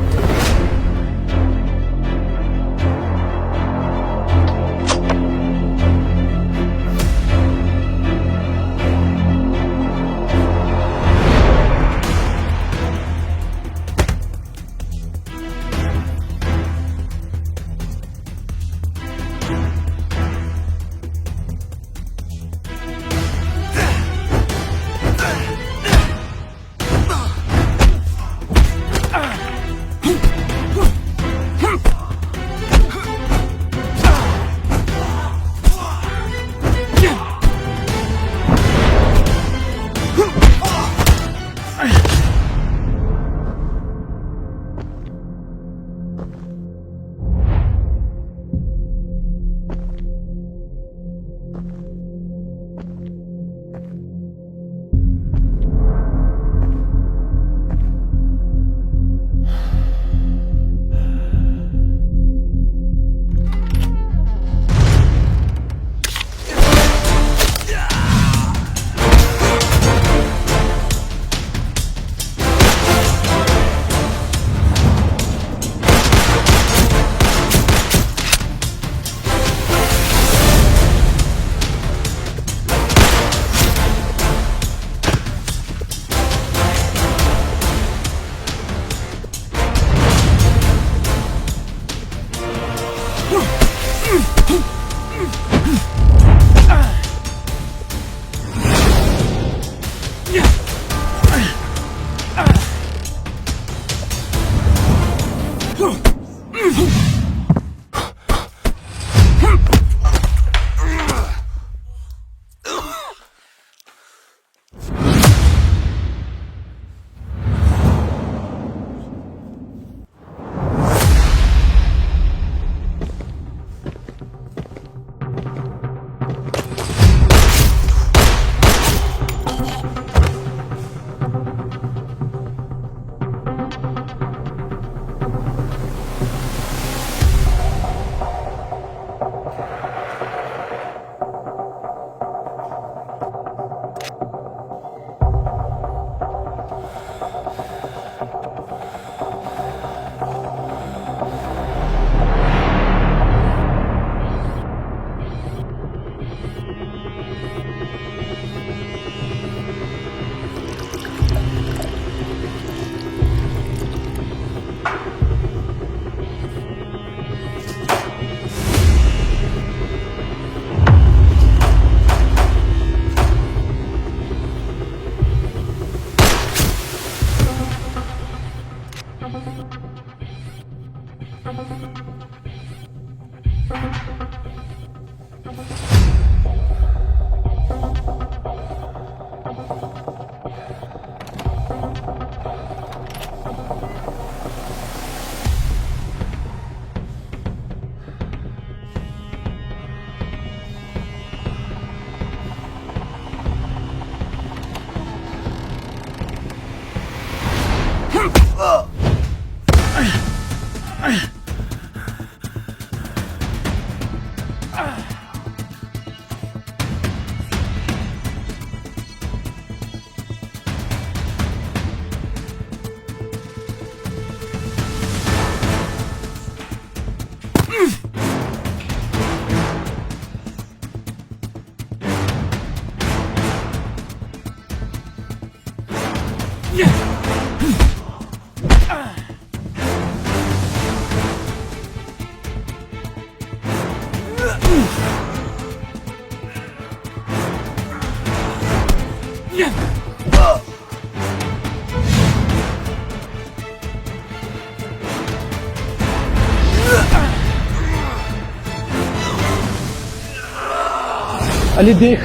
अली देख,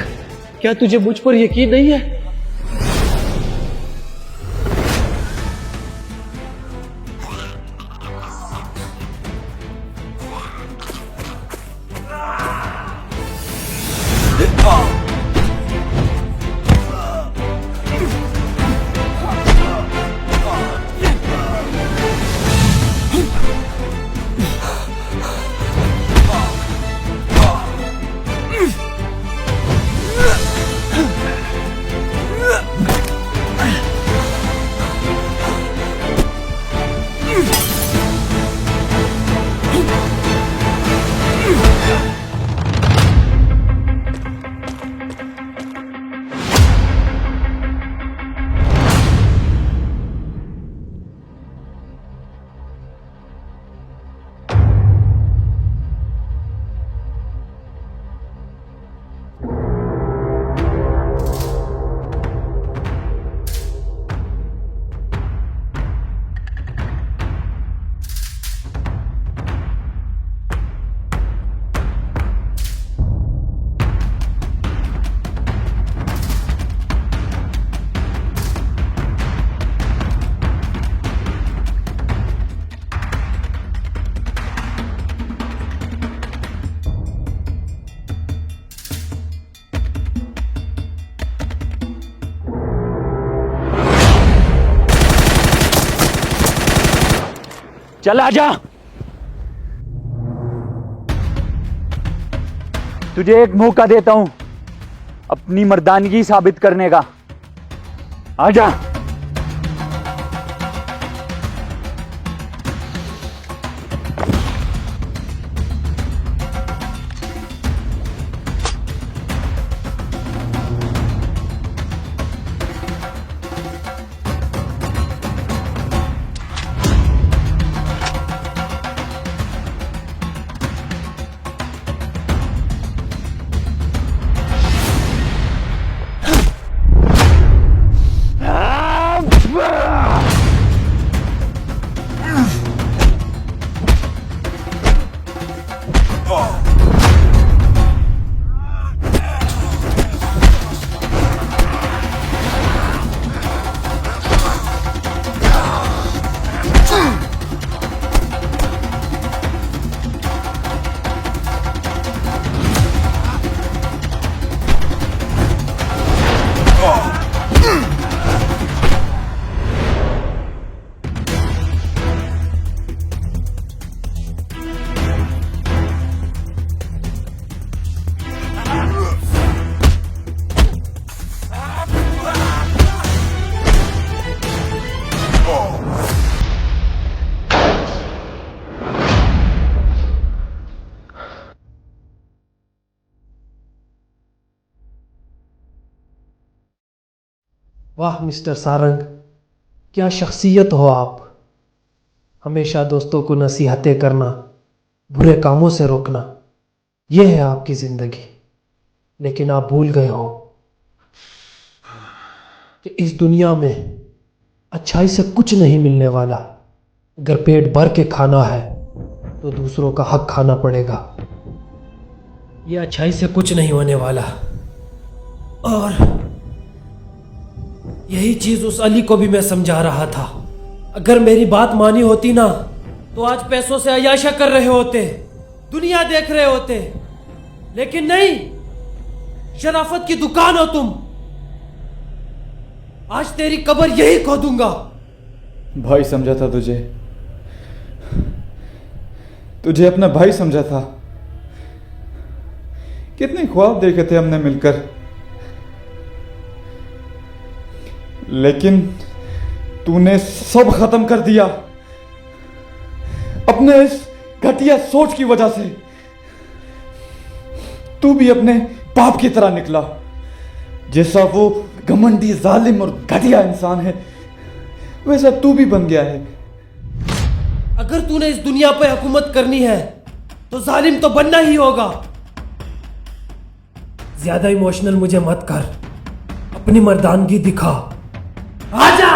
क्या तुझे मुझ पर यकीन नहीं है? चल आजा। तुझे एक मौका देता हूं अपनी मर्दानगी साबित करने का। आजा। वाह मिस्टर सारंग, क्या शख्सियत हो आप। हमेशा दोस्तों को नसीहतें करना, बुरे कामों से रोकना, यह है आपकी ज़िंदगी। लेकिन आप भूल गए हो कि इस दुनिया में अच्छाई से कुछ नहीं मिलने वाला। अगर पेट भर के खाना है तो दूसरों का हक खाना पड़ेगा। ये अच्छाई से कुछ नहीं होने वाला। और यही चीज उस अली को भी मैं समझा रहा था। अगर मेरी बात मानी होती ना तो आज पैसों से अयाशा कर रहे होते, दुनिया देख रहे होते। लेकिन नहीं, शराफत की दुकान हो तुम। आज तेरी कब्र यही खोदूंगा। भाई समझा था तुझे, तुझे अपना भाई समझा था। कितने ख्वाब देखे थे हमने मिलकर, लेकिन तूने सब खत्म कर दिया अपने इस घटिया सोच की वजह से। तू भी अपने बाप की तरह निकला। जैसा वो घमंडी, जालिम और घटिया इंसान है, वैसा तू भी बन गया है। अगर तूने इस दुनिया पे हुकूमत करनी है तो जालिम तो बनना ही होगा। ज्यादा इमोशनल मुझे मत कर। अपनी मर्दानगी दिखा। आजा।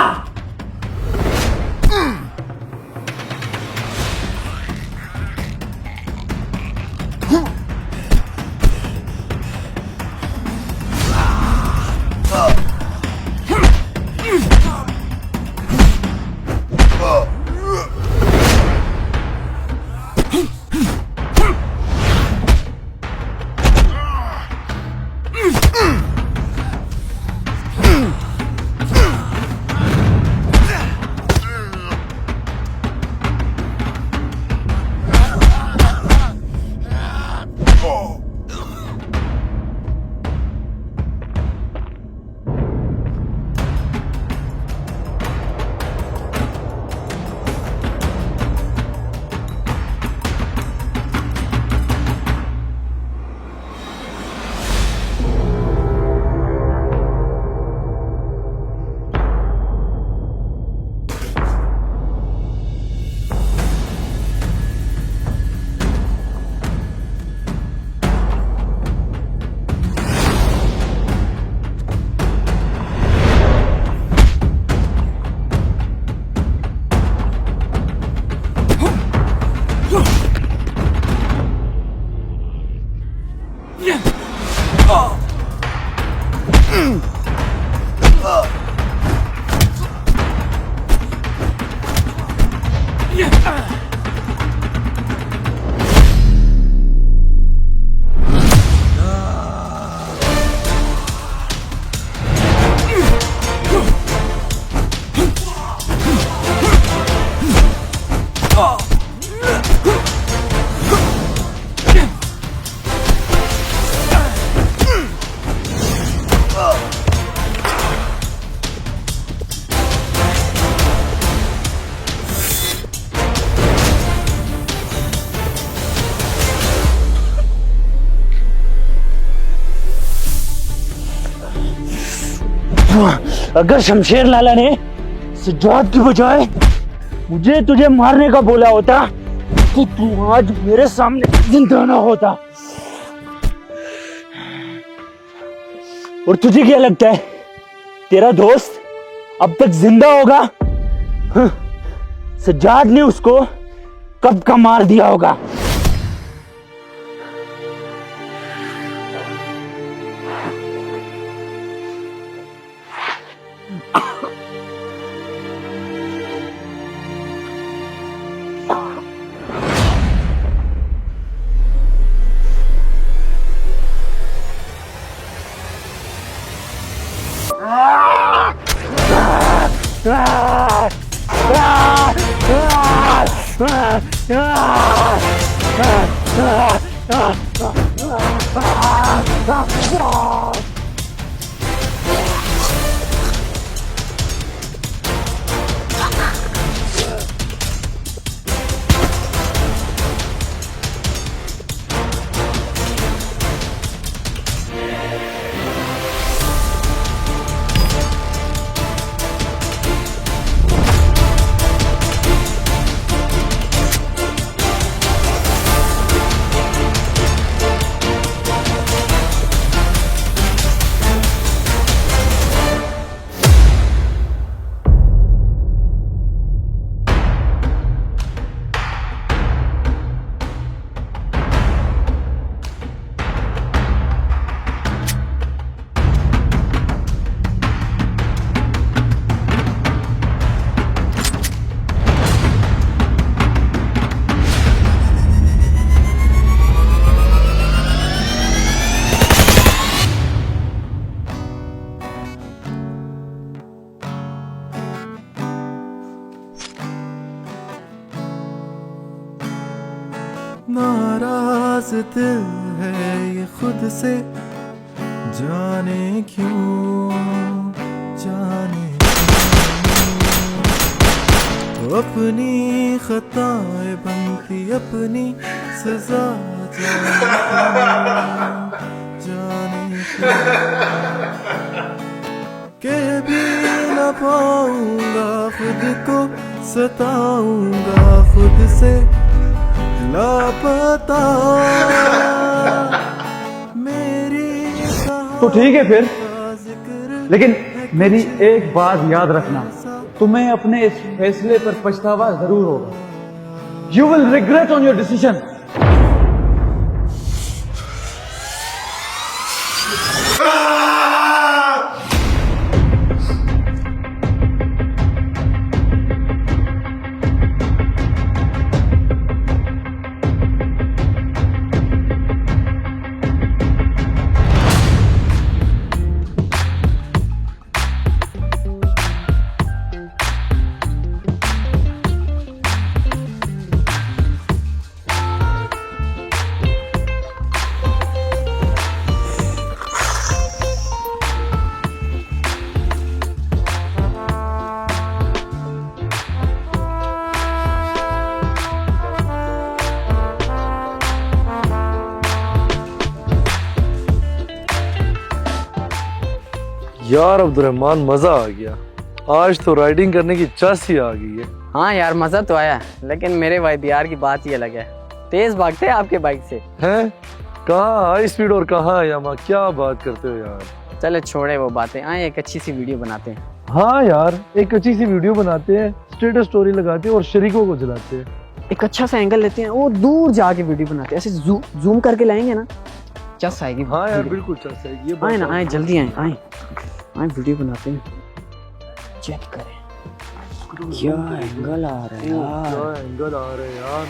अगर शमशेर लाला ने सज्जाद की बजाय मुझे तुझे मारने का बोला होता तो तू आज मेरे सामने जिंदा ना होता। और तुझे क्या लगता है तेरा दोस्त अब तक जिंदा होगा? सज्जाद ने उसको कब का मार दिया होगा। नाराज दिल है ये खुद से, जाने क्यों जाने क्यों। अपनी खताएं बनती अपनी सजा, जाने क्यों। के भी न पाऊंगा खुद को, सताऊंगा खुद से लापता। मेरी तो ठीक है फिर, लेकिन मेरी एक बात याद रखना, तुम्हें अपने इस फैसले पर पछतावा जरूर होगा। You will regret on your decision. यार अब्दुर्रहमान, मजा आ गया। आज तो राइडिंग करने की चास ही आ गई है। हाँ यार, मजा तो आया, लेकिन मेरे वाईबीआर की बात ही अलग है। तेज भागते हैं आपके बाइक से। हैं? कहाँ हाई स्पीड और कहाँ यामा? क्या बात करते हो यार। चलो छोड़े वो बातें, आए एक अच्छी सी वीडियो बनाते हैं। हाँ यार, एक अच्छी सी वीडियो बनाते हैं, स्टेटस स्टोरी लगाते हैं और शरीकों को जलाते हैं। एक अच्छा सा एंगल लेते हैं और दूर जाके वीडियो बनाते हैं, ऐसे जूम करके लाएंगे ना, चस आएगी। हाँ यार, बिल्कुल चस आएगी। आए ना, आए जल्दी आए, आए आए वीडियो बनाते हैं। चेक करें क्या एंगल आ रहा है यार, क्या एंगल आ रहा है यार।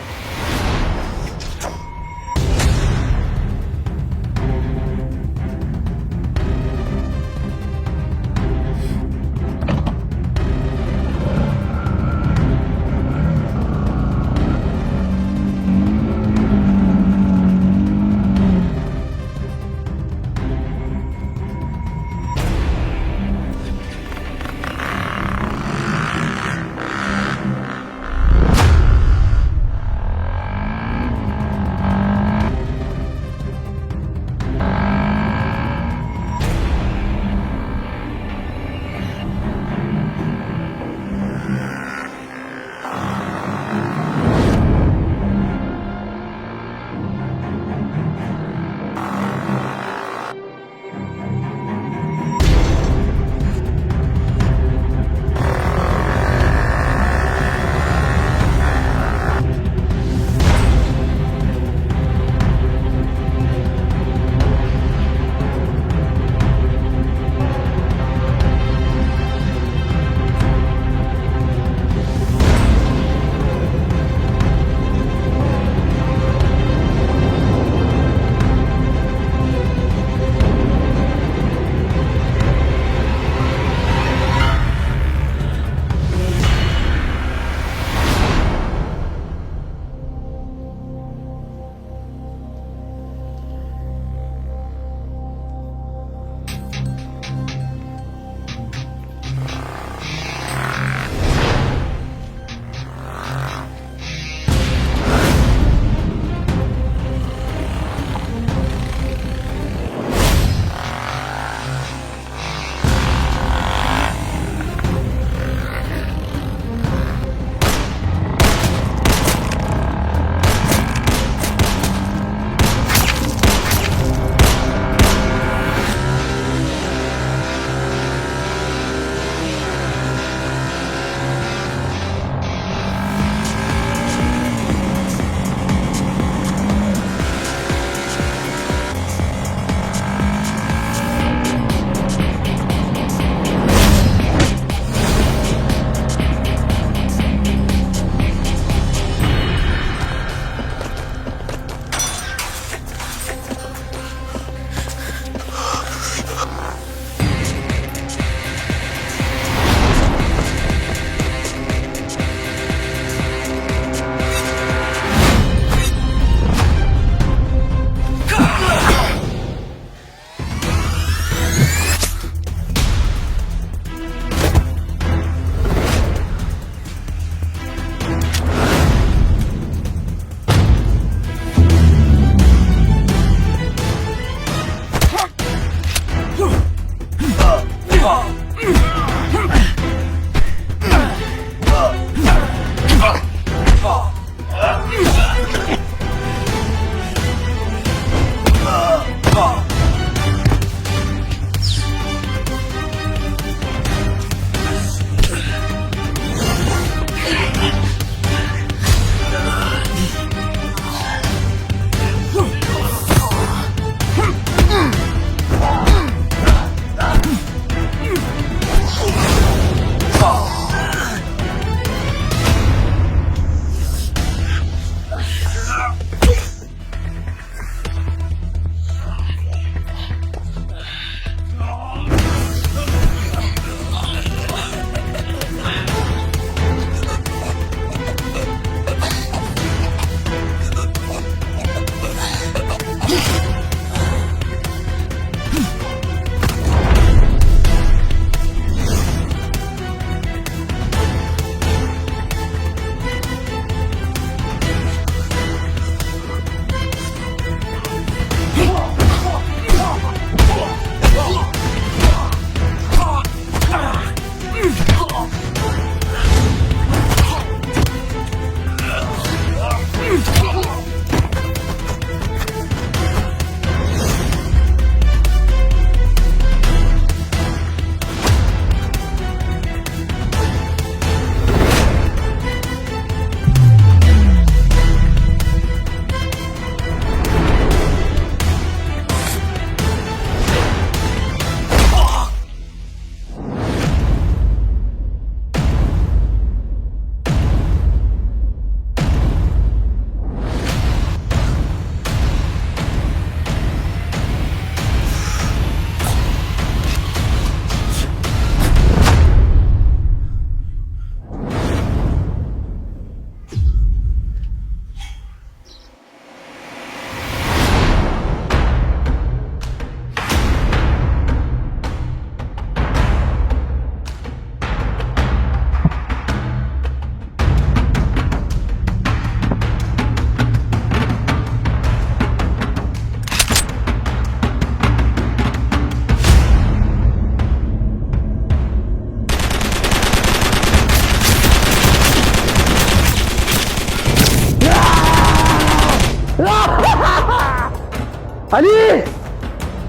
अली,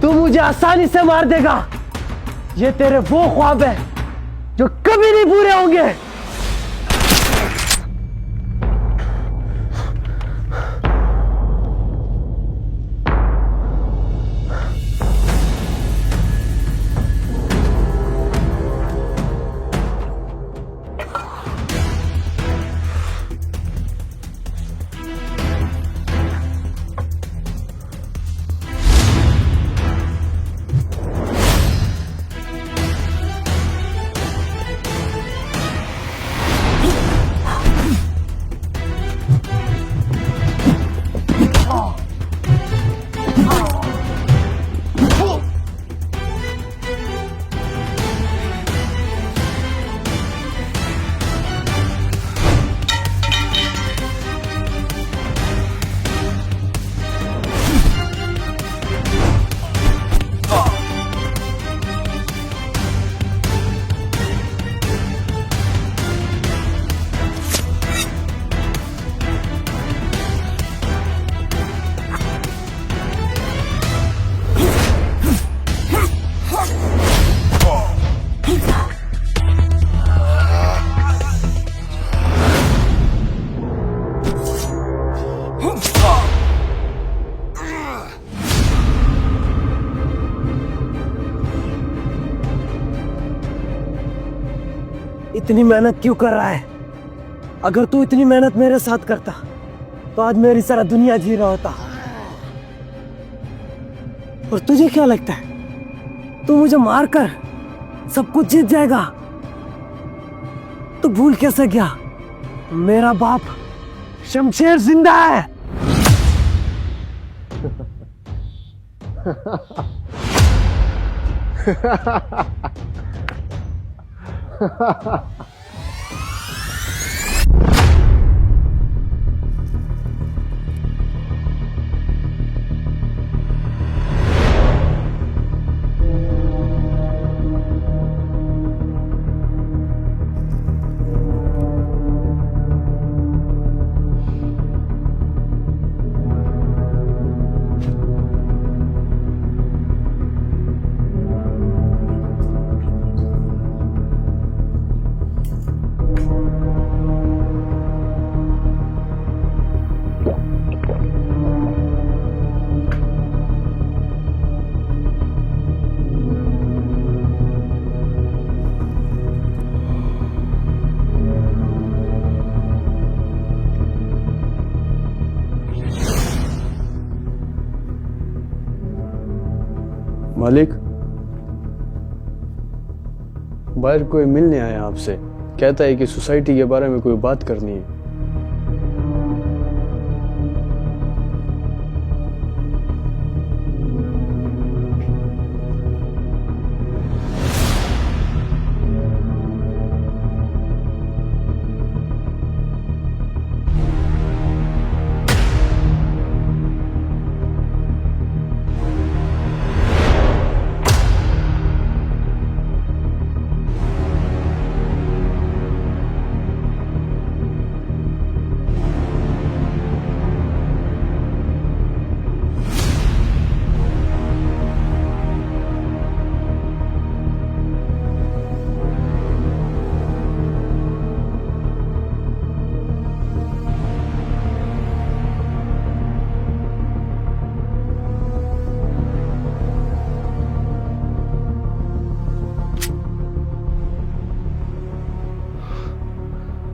तू मुझे आसानी से मार देगा। ये तेरे वो ख्वाब है जो कभी नहीं पूरे होंगे। इतनी मेहनत क्यों कर रहा है? अगर तू इतनी मेहनत मेरे साथ करता तो आज मेरी सारा दुनिया जी रहा होता। और तुझे क्या लगता है तू मुझे मारकर सब कुछ जीत जाएगा? तू भूल कैसे गया मेरा बाप शमशेर जिंदा है। मालिक, बाहर कोई मिलने आया आपसे, कहता है कि सोसाइटी के बारे में कोई बात करनी है।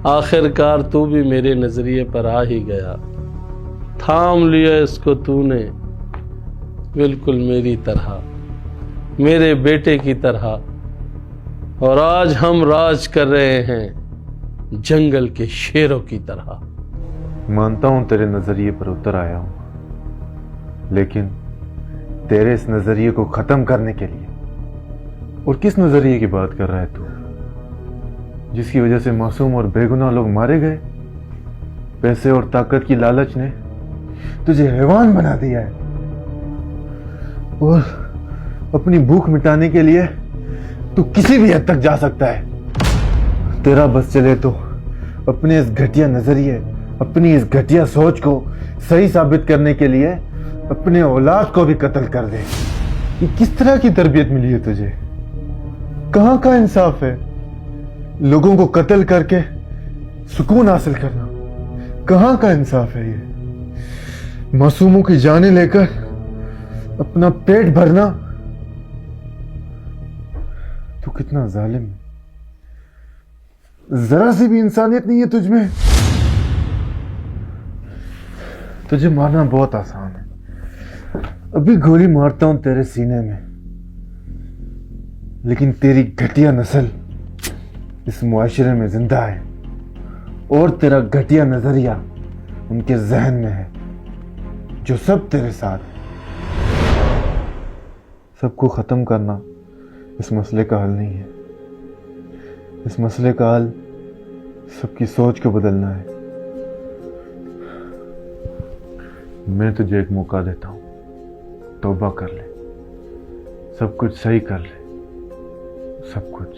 आखिरकार तू भी मेरे नजरिए पर आ ही गया। थाम लिया इसको तूने, बिल्कुल मेरी तरह, मेरे बेटे की तरह। और आज हम राज कर रहे हैं जंगल के शेरों की तरह। मानता हूं तेरे नजरिए पर उतर आया हूं, लेकिन तेरे इस नजरिए को खत्म करने के लिए। और किस नजरिए की बात कर रहा है तू, जिसकी वजह से मासूम और बेगुनाह लोग मारे गए? पैसे और ताकत की लालच ने तुझे हैवान बना दिया है, और अपनी भूख मिटाने के लिए तू किसी भी हद तक जा सकता है। तेरा बस चले तो अपने इस घटिया नजरिए, अपनी इस घटिया सोच को सही साबित करने के लिए अपने औलाद को भी कत्ल कर दे। ये किस तरह की तरबियत मिली है तुझे? कहां का इंसाफ है? लोगों को कत्ल करके सुकून हासिल करना कहां का इंसाफ है? ये मासूमों की जानें लेकर अपना पेट भरना। तू कितना जालिम है। जरा सी भी इंसानियत नहीं है तुझमें। तुझे मारना बहुत आसान है। अभी गोली मारता हूं तेरे सीने में, लेकिन तेरी घटिया नस्ल इस मुआशरे में जिंदा है और तेरा घटिया नजरिया उनके जहन में है, जो सब तेरे साथ है। सबको खत्म करना इस मसले का हल नहीं है। इस मसले का हल सबकी सोच को बदलना है। मैं तुझे एक मौका देता हूं, तौबा कर ले, सब कुछ सही कर ले, सब कुछ।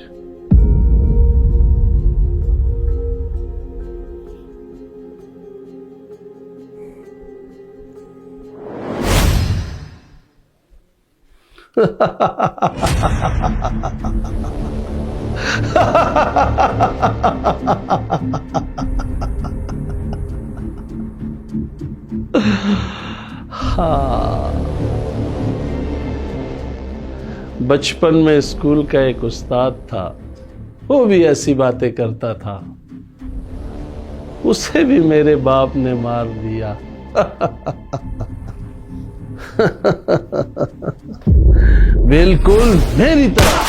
हाँ, बचपन में स्कूल का एक उस्ताद था, वो भी ऐसी बातें करता था। उसे भी मेरे बाप ने मार दिया। बिल्कुल मेरी तरह।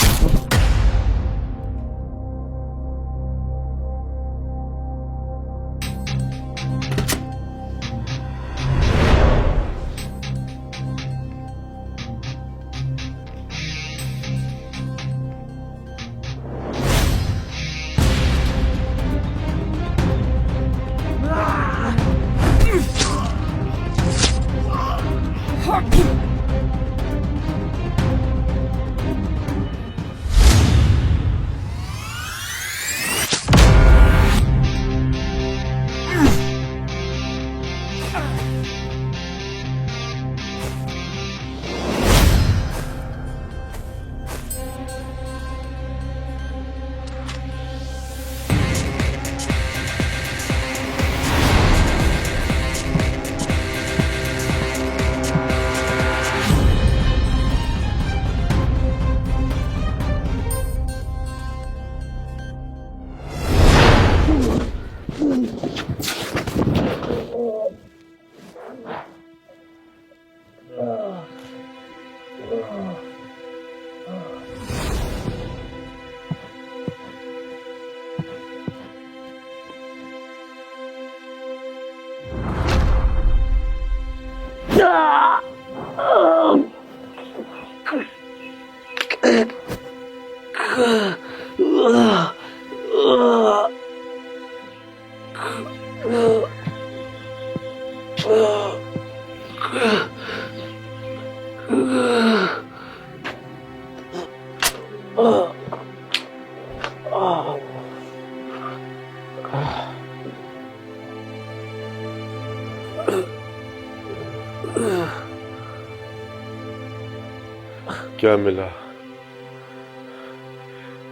क्या मिला?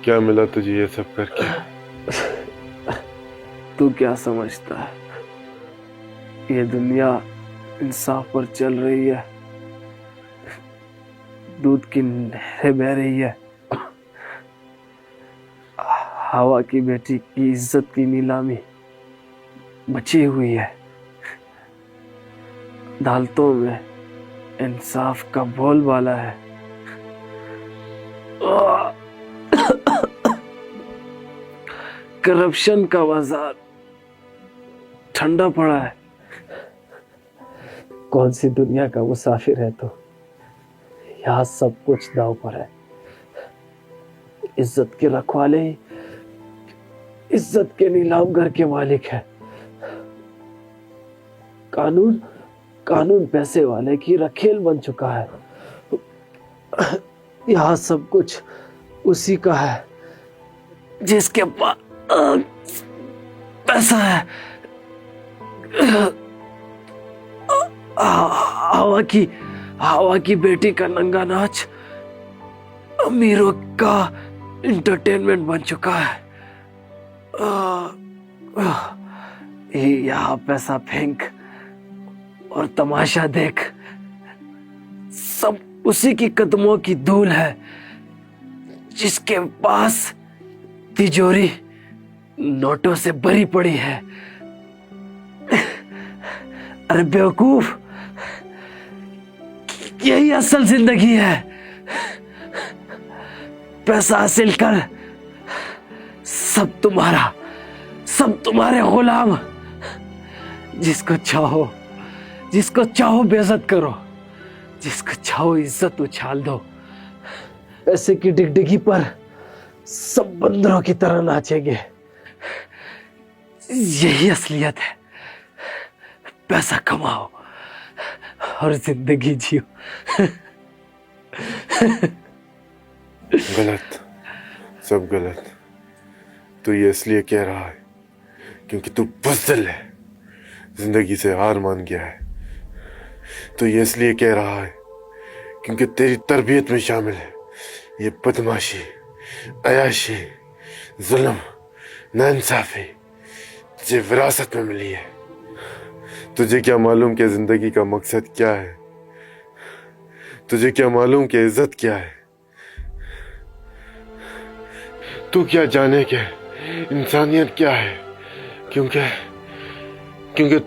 क्या मिला तुझे ये सब करके? तू क्या समझता है ये दुनिया इंसाफ पर चल रही है? दूध की नहरें बह रही है, हवा की बेटी की इज्जत की नीलामी बची हुई है, अदालतों में इंसाफ का बोलबाला है। करप्शन का बाजार ठंडा पड़ा है। कौन सी दुनिया का मुसाफिर है तो यहाँ सब कुछ दांव पर है। इज्जत के रखवाले ही इज्जत के नीलाम घर के मालिक है। कानून कानून पैसे वाले की रखेल बन चुका है। यहाँ सब कुछ उसी का है जिसके पास पैसा है। हवा की बेटी का नंगा नाच अमीरों का इंटरटेनमेंट बन चुका है। यहाँ पैसा फेंक और तमाशा देख, सब उसी की कदमों की धूल है जिसके पास तिजोरी नोटों से भरी पड़ी है। अरे बेवकूफ, यही असल जिंदगी है। पैसा हासिल कर, सब तुम्हारा, सब तुम्हारे गुलाम। जिसको चाहो बेइज्जत करो, जिसको चाहो इज्जत उछाल दो। पैसे की डिगडिगी पर सब बंदरों की तरह नाचेंगे। यही असलियत है। पैसा कमाओ और जिंदगी जियो। गलत, सब गलत। तू ये इसलिए कह रहा है क्योंकि तू बुज़दिल है, जिंदगी से हार मान गया है। तो ये इसलिए कह रहा है क्योंकि तेरी तरबियत में शामिल है ये बदमाशी, अयाशी, जुल्म, नाइंसाफी तुझे विरासत में मिली है। तुझे क्या मालूम कि जिंदगी का मकसद क्या है? तुझे क्या मालूम कि इज्जत क्या है? तू क्या जाने कि इंसानियत क्या है? क्योंकि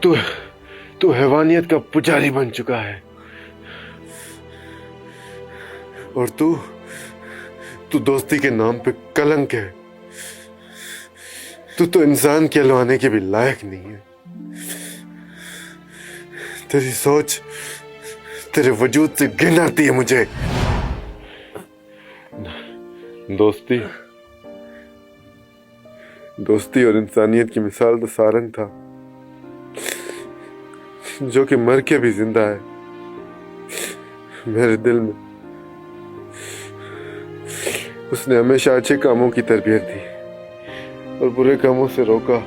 तू हैवानियत का पुजारी बन चुका है। और तू दोस्ती के नाम पे कलंक है। तू तो इंसान कहलवाने के भी लायक नहीं है। तेरी सोच, तेरे वजूद से घिन आती है मुझे। दोस्ती और इंसानियत की मिसाल तो सारंग था, जो कि मर के भी जिंदा है मेरे दिल में। उसने हमेशा अच्छे कामों की तरबियत दी और बुरे कामों से रोका।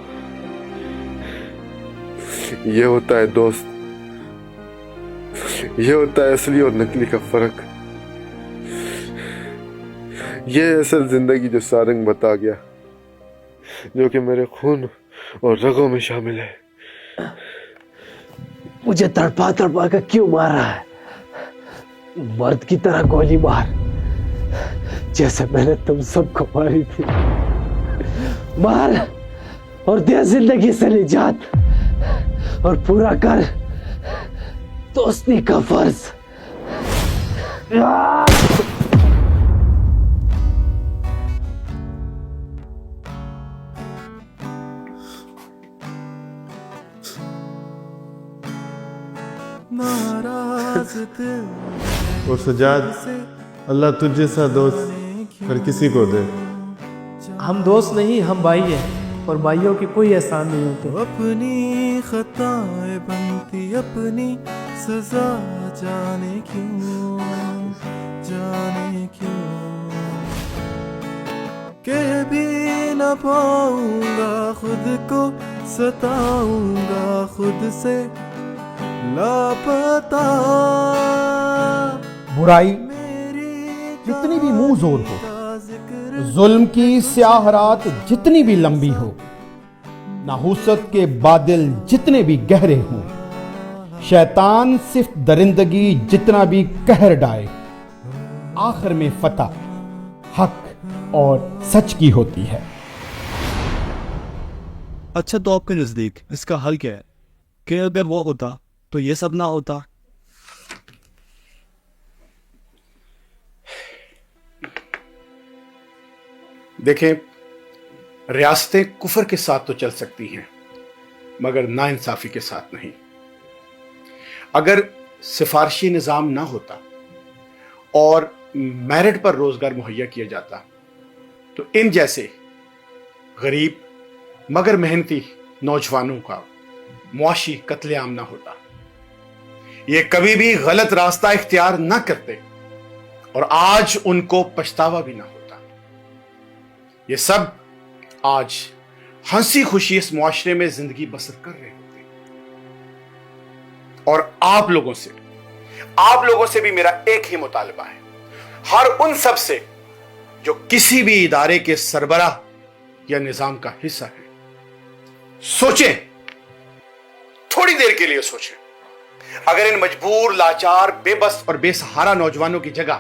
यह होता है दोस्त, यह होता है असली और नकली का फर्क। यह असल जिंदगी जो सारंग बता गया, जो कि मेरे खून और रगों में शामिल है। मुझे तड़पा तड़पा कर क्यों मार रहा है? मर्द की तरह गोली मार, जैसे मैंने तुम सबको मारी थी। मार और दे जिंदगी से निजात, और पूरा कर दोस्ती का फर्ज। और सजाद, अल्लाह तुझ जैसा दोस्त हर किसी को दे। हम दोस्त नहीं, हम भाई हैं, और भाइयों की कोई एहसान नहीं होते। अपनी खताएं बनती अपनी सजा, जाने क्यों कह भी न पाऊंगा, खुद को सताऊंगा, खुद से लापता। बुराई जितनी भी मुंह जोर हो, जुल्म की स्याह रात जितनी भी लंबी हो, नाहुसत के बादल जितने भी गहरे हों, शैतान सिर्फ दरिंदगी जितना भी कहर डाए, आखिर में फतह हक और सच की होती है। अच्छा, तो आपके नजदीक इसका हल क्या है? कि अगर वो होता तो ये सब ना होता? देखें, रियासतें कुफर के साथ तो चल सकती हैं, मगर नाइंसाफी के साथ नहीं। अगर सिफारशी निज़ाम ना होता और मेरिट पर रोजगार मुहैया किया जाता, तो इन जैसे गरीब मगर मेहनती नौजवानों का मुआशी कत्लेआम ना होता। ये कभी भी गलत रास्ता इख्तियार ना करते और आज उनको पछतावा भी ना होता। ये सब आज हंसी खुशी इस मुआशरे में जिंदगी बसर कर रहे होते और आप लोगों से भी मेरा एक ही मुतालबा है, हर उन सब से जो किसी भी इदारे के सरबराह या निजाम का हिस्सा है, सोचें, थोड़ी देर के लिए सोचें। अगर इन मजबूर, लाचार, बेबस और बेसहारा नौजवानों की जगह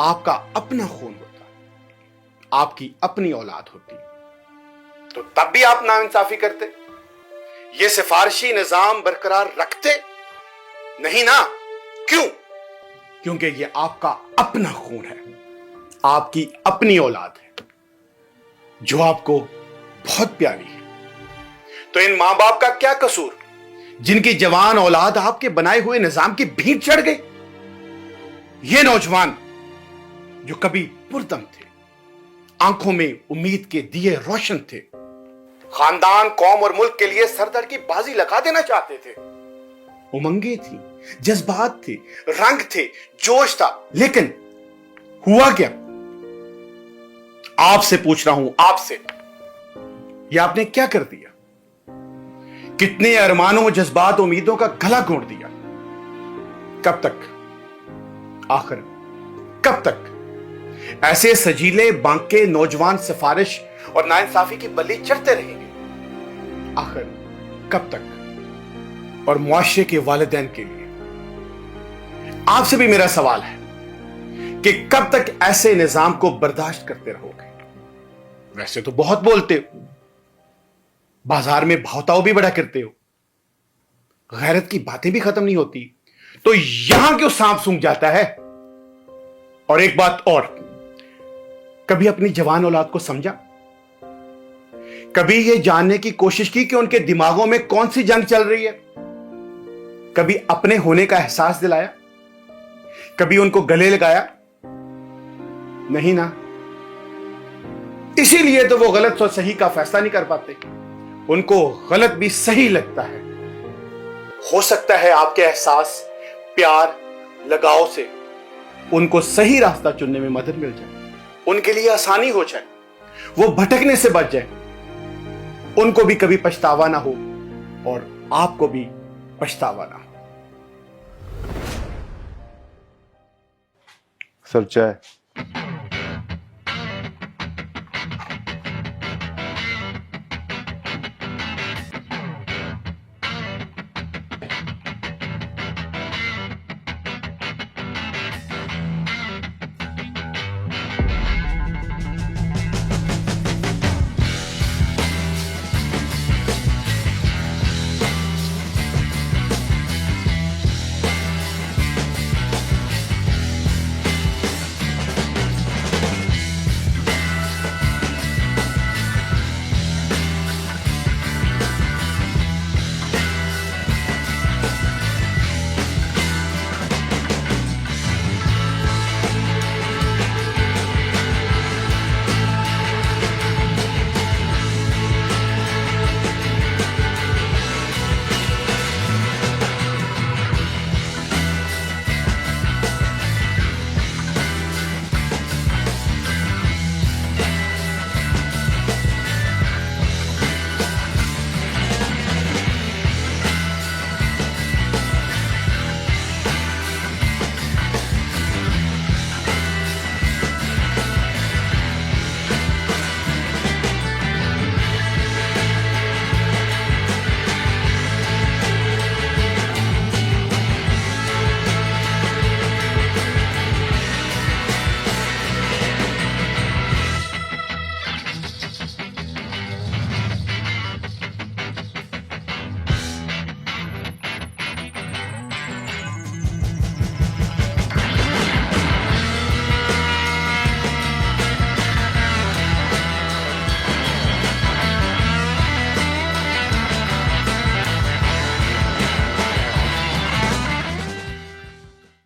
आपका अपना खून होता, आपकी अपनी औलाद होती, तो तब भी आप नाइंसाफी करते, ये सिफारिशी निजाम बरकरार रखते? नहीं ना। क्यों? क्योंकि ये आपका अपना खून है, आपकी अपनी औलाद है, जो आपको बहुत प्यारी है। तो इन मां बाप का क्या कसूर जिनकी जवान औलाद आपके बनाए हुए निजाम की भीड़ चढ़ गई? ये नौजवान जो कभी पुरदम थे, आंखों में उम्मीद के दिए रोशन थे, खानदान, कौम और मुल्क के लिए सरदर की बाजी लगा देना चाहते थे, उमंगे थी, जज्बात थे, रंग थे, जोश था, लेकिन हुआ क्या? आपसे पूछ रहा हूं, आपसे, यह आपने क्या कर दिया? कितने अरमानों, जज्बात, उम्मीदों का गला घोंट दिया? कब तक? आखिर कब तक ऐसे सजीले, बांके नौजवान सिफारिश और नाइंसाफी की बल्ली चढ़ते रहेंगे? आखिर कब तक? और मुआशरे के वालिदैन के लिए आपसे भी मेरा सवाल है कि कब तक ऐसे निजाम को बर्दाश्त करते रहोगे? वैसे तो बहुत बोलते हो, बाजार में भावताओ भी बड़ा करते हो, गैरत की बातें भी खत्म नहीं होती, तो यहां क्यों सांप सूंघ जाता है? और एक बात और, कभी अपनी जवान औलाद को समझा? कभी यह जानने की कोशिश की कि उनके दिमागों में कौन सी जंग चल रही है? कभी अपने होने का एहसास दिलाया? कभी उनको गले लगाया? नहीं ना। इसीलिए तो वो गलत और सही का फैसला नहीं कर पाते, उनको गलत भी सही लगता है। हो सकता है आपके एहसास, प्यार, लगाव से उनको सही रास्ता चुनने में मदद मिल जाए, उनके लिए आसानी हो जाए, वो भटकने से बच जाए, उनको भी कभी पछतावा ना हो और आपको भी पछतावा ना हो। सर चाय।